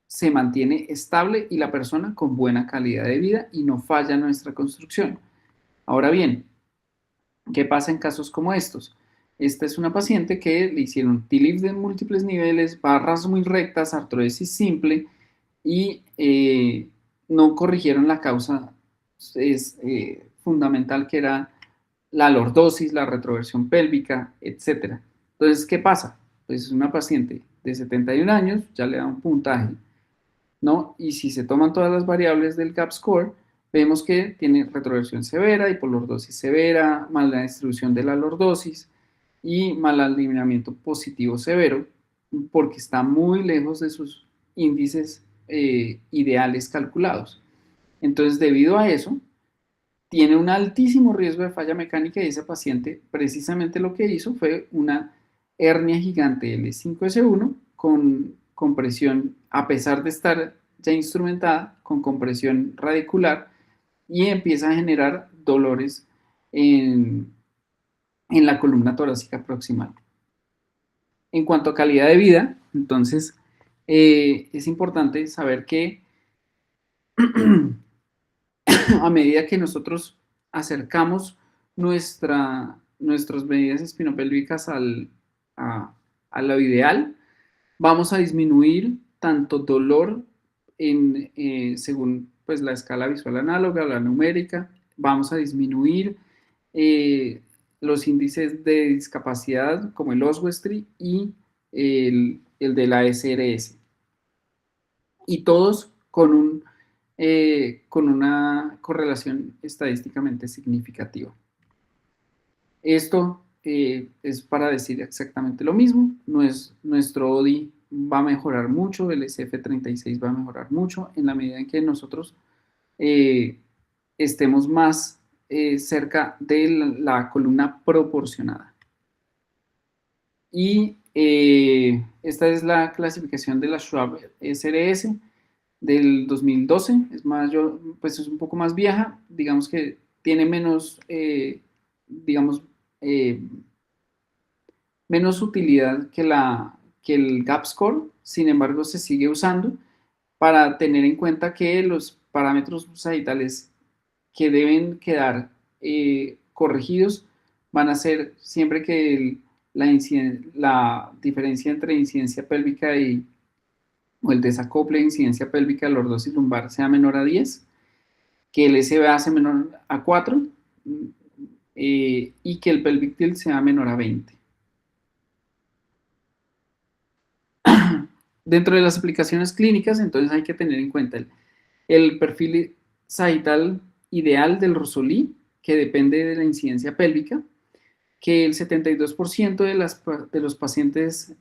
Speaker 1: se mantiene estable y la persona con buena calidad de vida y no falla nuestra construcción. Ahora bien, ¿qué pasa en casos como estos? Esta es una paciente que le hicieron TLIF de múltiples niveles, barras muy rectas, artrodesis simple y no corrigieron la causa fundamental, que era la lordosis, la retroversión pélvica, etc. Entonces, ¿qué pasa? Pues es una paciente de 71 años, ya le da un puntaje, ¿no? Y si se toman todas las variables del GAP score, vemos que tiene retroversión severa, hipolordosis severa, mala distribución de la lordosis y mal alineamiento positivo severo, porque está muy lejos de sus índices ideales calculados. Entonces, debido a eso, tiene un altísimo riesgo de falla mecánica y esa paciente precisamente lo que hizo fue una hernia gigante L5S1 con compresión, a pesar de estar ya instrumentada, con compresión radicular, y empieza a generar dolores en la columna torácica proximal. En cuanto a calidad de vida, entonces es importante saber que a medida que nosotros acercamos nuestras medidas espinopélvicas a lo ideal, vamos a disminuir tanto dolor según pues, la escala visual análoga, la numérica, vamos a disminuir los índices de discapacidad como el Oswestry y el de la SRS. Y todos con una correlación estadísticamente significativa. Esto es para decir exactamente lo mismo. Nuestro ODI va a mejorar mucho, el SF36 va a mejorar mucho en la medida en que nosotros estemos más cerca de la columna proporcionada. Y esta es la clasificación de la Schwab SRS del 2012, pues es un poco más vieja, digamos que tiene menos, digamos, eh, menos utilidad que el GAP score, sin embargo se sigue usando para tener en cuenta que los parámetros sagittales que deben quedar corregidos van a ser siempre que la diferencia entre incidencia pélvica o el desacople de incidencia pélvica de lordosis lumbar sea menor a 10, que el SBA sea menor a 4 y que el pelvic tilt sea menor a 20. Dentro de las aplicaciones clínicas, entonces hay que tener en cuenta el perfil sagital ideal del Rosolí, que depende de la incidencia pélvica, que el 72% de los pacientes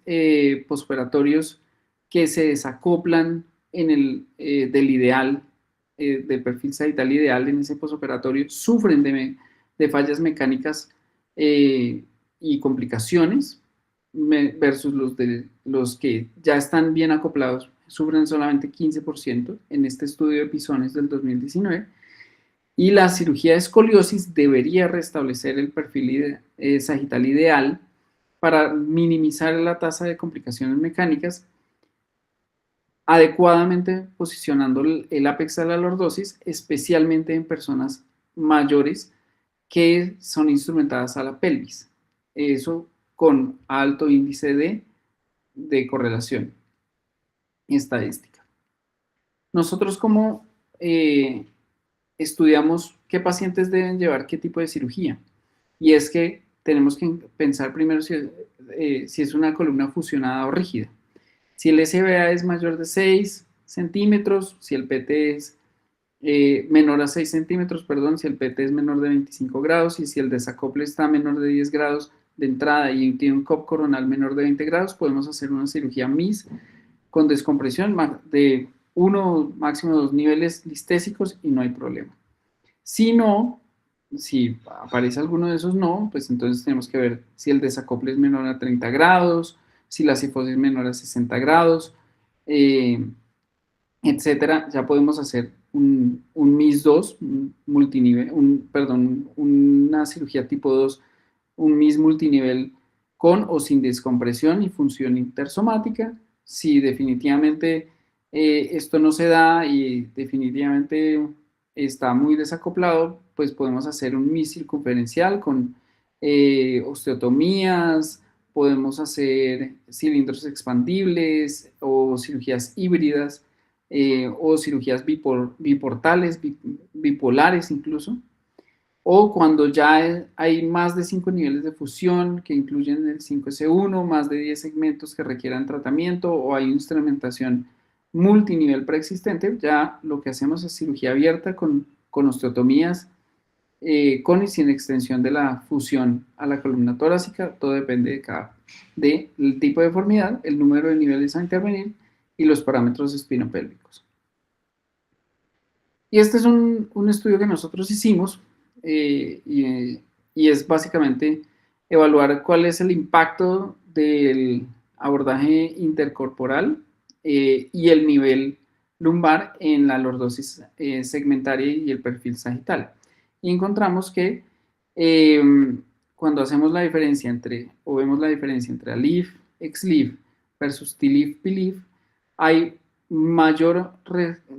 Speaker 1: posoperatorios que se desacoplan del ideal, del perfil sagital ideal en ese posoperatorio, sufren de fallas mecánicas y complicaciones, versus los que ya están bien acoplados, sufren solamente 15% en este estudio de Pisones del 2019. Y la cirugía de escoliosis debería restablecer el perfil sagital ideal para minimizar la tasa de complicaciones mecánicas adecuadamente posicionando el ápex de la lordosis, especialmente en personas mayores que son instrumentadas a la pelvis. Eso con alto índice de correlación estadística. Nosotros como estudiamos qué pacientes deben llevar qué tipo de cirugía. Y es que tenemos que pensar primero si es una columna fusionada o rígida. Si el SBA es mayor de 6 centímetros, si el PT es menor a 6 centímetros, perdón, si el PT es menor de 25 grados y si el desacople está menor de 10 grados de entrada y tiene un COP coronal menor de 20 grados, podemos hacer una cirugía MIS con descompresión de 1 máximo 2 niveles listésicos y no hay problema. Si no, si aparece alguno de esos no, pues entonces tenemos que ver si el desacople es menor a 30 grados, si la cifosis es menor a 60 grados, etcétera. Ya podemos hacer un MIS-2, un multinivel, perdón, una cirugía tipo 2, un MIS multinivel con o sin descompresión y función intersomática. Si definitivamente esto no se da y definitivamente está muy desacoplado, pues podemos hacer un MIS circunferencial con osteotomías, podemos hacer cilindros expandibles o cirugías híbridas o cirugías biportales, bipolares incluso, o cuando ya hay más de 5 niveles de fusión que incluyen el 5S1, más de 10 segmentos que requieran tratamiento o hay instrumentación multinivel preexistente, ya lo que hacemos es cirugía abierta con osteotomías, con y sin extensión de la fusión a la columna torácica. Todo depende del tipo de deformidad, el número de niveles a intervenir y los parámetros espinopélvicos. Y este es un estudio que nosotros hicimos y es básicamente evaluar cuál es el impacto del abordaje intercorporal y el nivel lumbar en la lordosis segmentaria y el perfil sagital. Y encontramos que cuando hacemos la diferencia o vemos la diferencia entre ALIF, XLIF versus TLIF, PLIF, hay mayor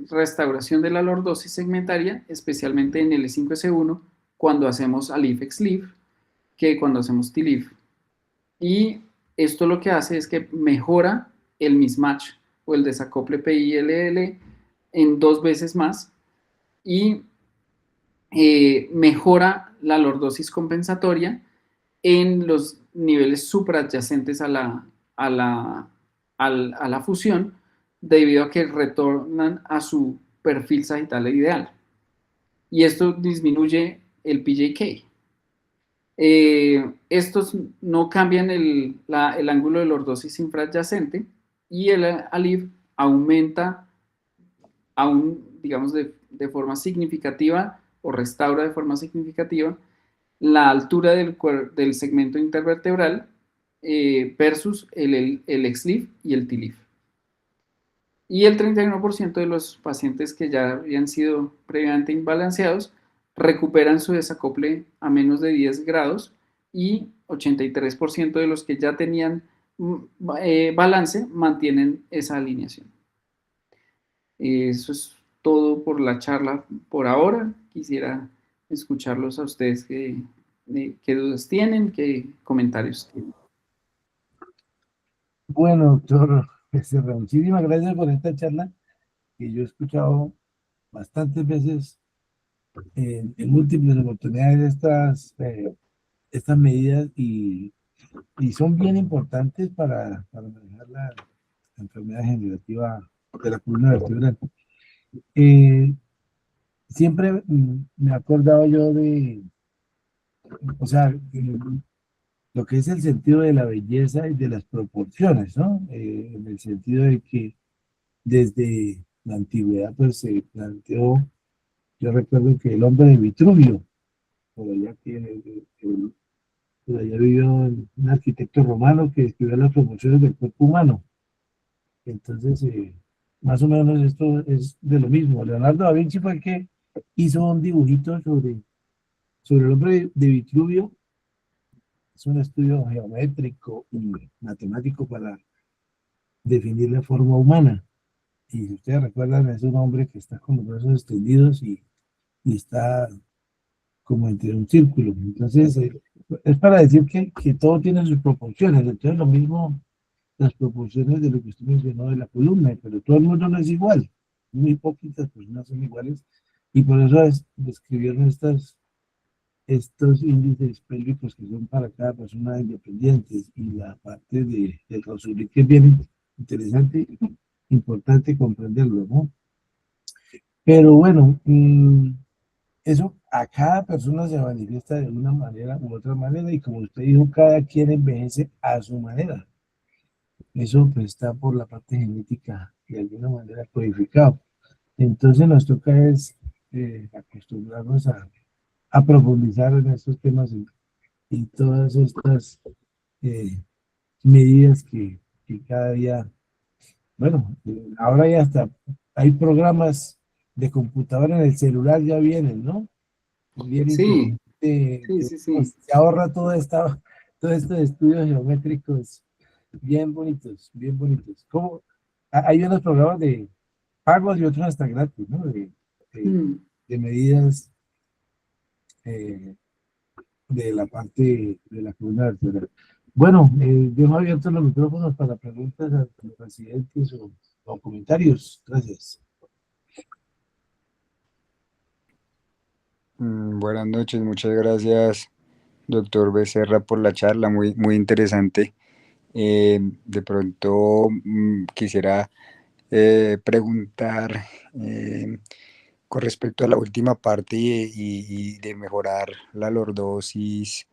Speaker 1: restauración de la lordosis segmentaria, especialmente en el 5S1, cuando hacemos ALIF-XLIF, que cuando hacemos TLIF. Y esto lo que hace es que mejora el mismatch o el desacople PI-LL en 2 veces más y mejora la lordosis compensatoria en los niveles supraadyacentes a la fusión, debido a que retornan a su perfil sagital ideal. Y esto disminuye el PJK. Estos no cambian el ángulo de lordosis infraadyacente y el ALIF aumenta aún, digamos, de forma significativa o restaura de forma significativa la altura del segmento intervertebral versus el XLIF y el TLIF. Y el 31% de los pacientes que ya habían sido previamente imbalanceados recuperan su desacople a menos de 10 grados y 83% de los que ya tenían balance mantienen esa alineación. Eso es todo por la charla por ahora. Quisiera escucharlos a ustedes qué dudas tienen, qué comentarios tienen.
Speaker 2: Bueno, doctor Becerra, muchísimas gracias por esta charla que yo he escuchado bastantes veces en múltiples oportunidades estas medidas y son bien importantes para manejar la enfermedad degenerativa de la columna vertebral. Siempre me he acordado yo o sea, lo que es el sentido de la belleza y de las proporciones, ¿no? En el sentido de que desde la antigüedad pues se planteó, yo recuerdo que el hombre de Vitruvio, por allá, por allá vivió un arquitecto romano que describió las proporciones del cuerpo humano. Entonces, más o menos esto es de lo mismo. Leonardo da Vinci fue el que hizo un dibujito sobre el hombre de Vitruvio. Es un estudio geométrico y matemático para definir la forma humana. y si ustedes recuerdan, es un hombre que está con los brazos extendidos y está como entre un círculo. Entonces, es para decir que todo tiene sus proporciones. Entonces, lo mismo las proporciones de lo que usted mencionó de la columna, pero todo el mundo no es igual. Muy poquitas personas son iguales y por eso describieron estos índices pélvicos que son para cada persona independientes y la parte del Rosuli, que es bien interesante, importante comprenderlo, ¿no? Pero bueno, eso a cada persona se manifiesta de una manera u otra manera y como usted dijo, cada quien envejece a su manera. Eso pues, está por la parte genética de alguna manera codificado. Entonces nos toca es acostumbrarnos a profundizar en estos temas y todas estas eh, medidas que cada día, bueno, ahora ya hasta hay programas de computadora en el celular ya vienen, ¿no? Bien
Speaker 1: Sí,
Speaker 2: interesante,
Speaker 1: sí, sí, sí.
Speaker 2: se ahorra todos estos estudios geométricos bien bonitos, bien bonitos. Como, hay unos programas de pagos y otros hasta gratis, ¿no? De,
Speaker 1: Mm.
Speaker 2: de medidas eh, de la parte de la columna vertebral. Bueno, dejo abiertos los micrófonos para preguntas a los residentes o comentarios. Gracias.
Speaker 3: Buenas noches, muchas gracias, doctor Becerra, por la charla, muy, muy interesante. De pronto quisiera preguntar eh, con respecto a la última parte y de mejorar la lordosis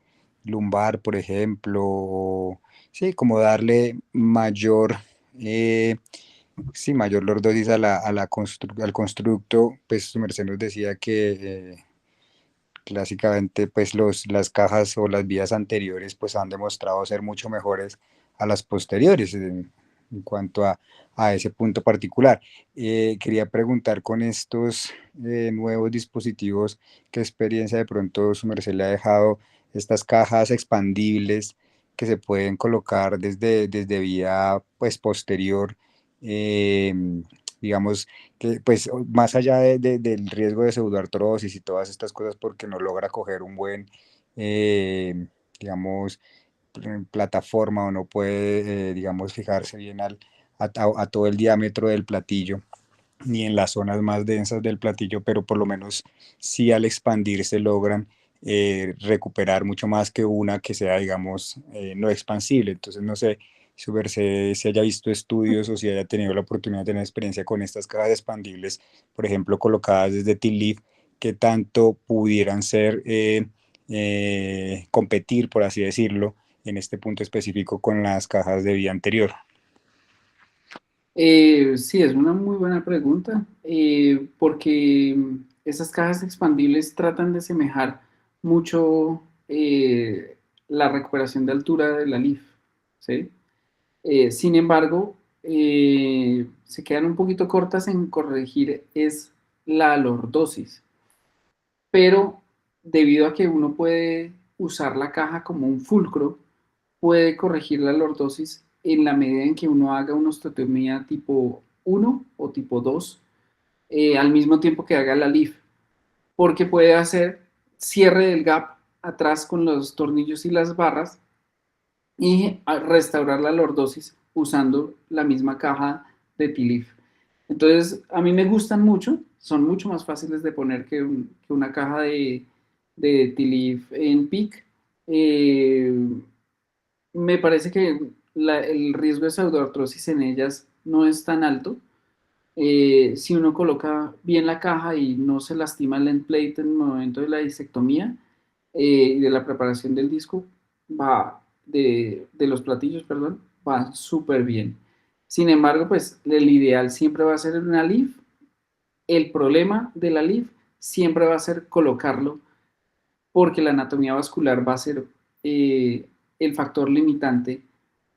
Speaker 3: lumbar, por ejemplo, sí, como darle mayor, eh, sí, mayor lordosis al constructo, pues su merced nos decía que clásicamente, pues las cajas o las vías anteriores pues han demostrado ser mucho mejores a las posteriores en cuanto a ese punto particular. Quería preguntar con estos nuevos dispositivos, ¿qué experiencia de pronto su merced le ha dejado estas cajas expandibles que se pueden colocar desde vía pues posterior? Digamos, que pues más allá del riesgo de pseudoartrosis y todas estas cosas porque no logra coger un buen, digamos, plataforma o no puede, digamos, fijarse bien a todo el diámetro del platillo ni en las zonas más densas del platillo, pero por lo menos sí al expandirse logran recuperar mucho más que una que sea, digamos, no expansible. Entonces, no sé si si haya visto estudios o si haya tenido la oportunidad de tener experiencia con estas cajas expandibles, por ejemplo, colocadas desde T-Leaf, que tanto pudieran ser, competir, por así decirlo, en este punto específico con las cajas de vía anterior.
Speaker 1: Sí, es una muy buena pregunta, porque esas cajas expandibles tratan de semejar mucho la recuperación de altura de la LIF, ¿sí? Sin embargo, se quedan un poquito cortas en corregir es la lordosis, pero debido a que uno puede usar la caja como un fulcro, puede corregir la lordosis en la medida en que uno haga una osteotomía tipo 1 o tipo 2 al mismo tiempo que haga la LIF, porque puede hacer cierre del gap atrás con los tornillos y las barras y restaurar la lordosis usando la misma caja de T-Leaf. Entonces, a mí me gustan mucho, son mucho más fáciles de poner que una caja de T-Leaf en PIC. Me parece que el riesgo de pseudoartrosis en ellas no es tan alto. Si uno coloca bien la caja y no se lastima el end plate en el momento de la disectomía y de la preparación del disco, de los platillos, perdón, va súper bien. Sin embargo, pues el ideal siempre va a ser una LIF. El problema de la LIF siempre va a ser colocarlo porque la anatomía vascular va a ser el factor limitante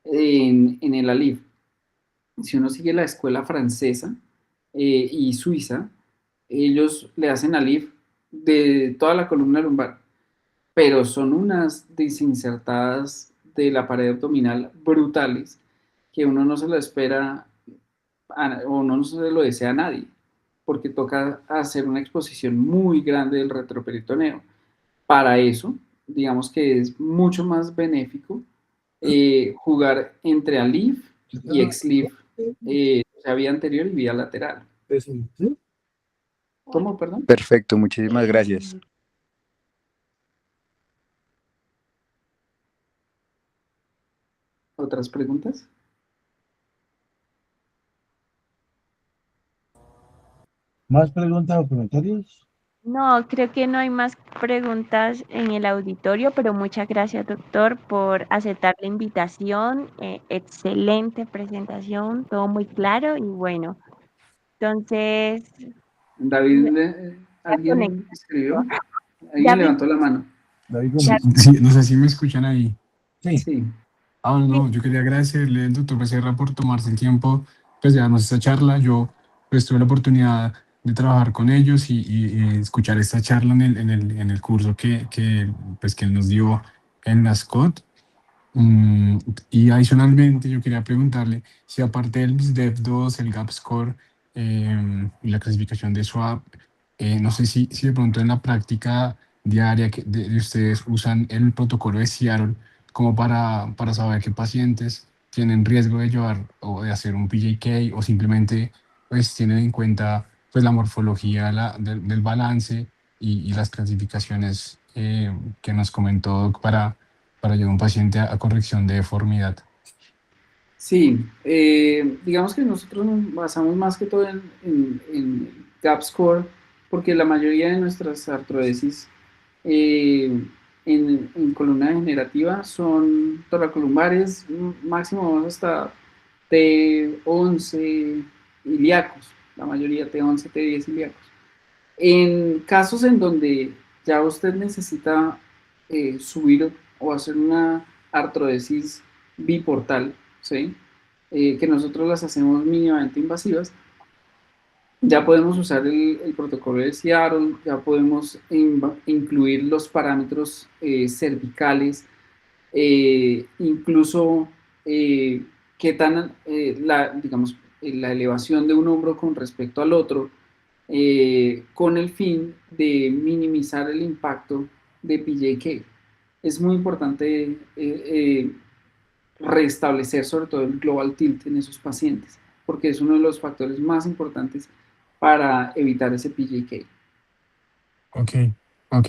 Speaker 1: en el ALIF. Si uno sigue la escuela francesa y suiza, ellos le hacen ALIF de toda la columna lumbar, pero son unas desinsertadas de la pared abdominal brutales que uno no se lo espera o no se lo desea a nadie, porque toca hacer una exposición muy grande del retroperitoneo. Para eso, digamos que es mucho más benéfico jugar entre ALIF y XLIF, o sea, vía anterior y vía lateral.
Speaker 2: ¿Sí?
Speaker 1: ¿Cómo, perdón?
Speaker 3: Perfecto, muchísimas gracias.
Speaker 1: ¿Otras preguntas?
Speaker 2: ¿Más preguntas o comentarios?
Speaker 4: No, creo que no hay más preguntas en el auditorio, pero muchas gracias, doctor, por aceptar la invitación. Excelente presentación, todo muy claro y bueno. Entonces,
Speaker 1: David,
Speaker 4: ya
Speaker 1: ¿alguien escribió?
Speaker 4: ya
Speaker 1: ¿Alguien levantó la mano?
Speaker 2: David
Speaker 4: Ya-
Speaker 2: Gómez.
Speaker 5: Sí, no sé si me escuchan ahí.
Speaker 2: Sí.
Speaker 1: Sí.
Speaker 5: No, yo quería agradecerle al doctor Becerra por tomarse el tiempo, pues, de darnos esta charla. Yo, pues, tuve la oportunidad de trabajar con ellos y escuchar esta charla en el curso pues, que él nos dio en la SCOT. Mm, y adicionalmente yo quería preguntarle si aparte del BISDEF 2, el GAP Score y la clasificación de SWAP, no sé si de pronto en la práctica diaria de ustedes usan el protocolo de Seattle como para saber qué pacientes tienen riesgo de llevar o de hacer un PJK o simplemente pues tienen en cuenta pues la morfología del balance y las clasificaciones que nos comentó para llevar a un paciente a corrección de deformidad.
Speaker 1: Sí, digamos que nosotros nos basamos más que todo en gap score, porque la mayoría de nuestras artrodesis en columna degenerativa son toracolumbares, máximo vamos hasta T11 ilíacos, la mayoría T11, T10 ilíacos. En casos en donde ya usted necesita subir o hacer una artrodesis biportal, ¿sí? Que nosotros las hacemos mínimamente invasivas, ya podemos usar el protocolo de Seattle, ya podemos incluir los parámetros cervicales, incluso qué tan, digamos, la elevación de un hombro con respecto al otro, con el fin de minimizar el impacto de PJK. Es muy importante restablecer sobre todo el global tilt en esos pacientes, porque es uno de los factores más importantes para evitar ese PJK.
Speaker 5: Ok, ok.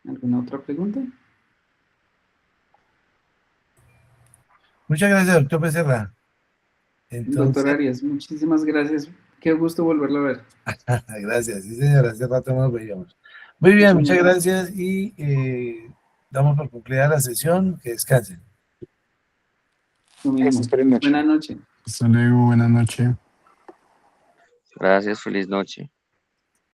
Speaker 1: ¿Alguna otra pregunta?
Speaker 2: Muchas gracias, doctor Becerra.
Speaker 1: Doctor
Speaker 2: Entonces,
Speaker 1: Arias, muchísimas gracias. Qué gusto volverlo a ver.
Speaker 2: gracias, sí señora, hace rato no nos veíamos. Muy bien, muchas gracias y damos por concluida la sesión, que descansen.
Speaker 1: Lo mismo. Buenas noches.
Speaker 5: Hasta luego, buenas noches.
Speaker 6: Gracias, feliz noche.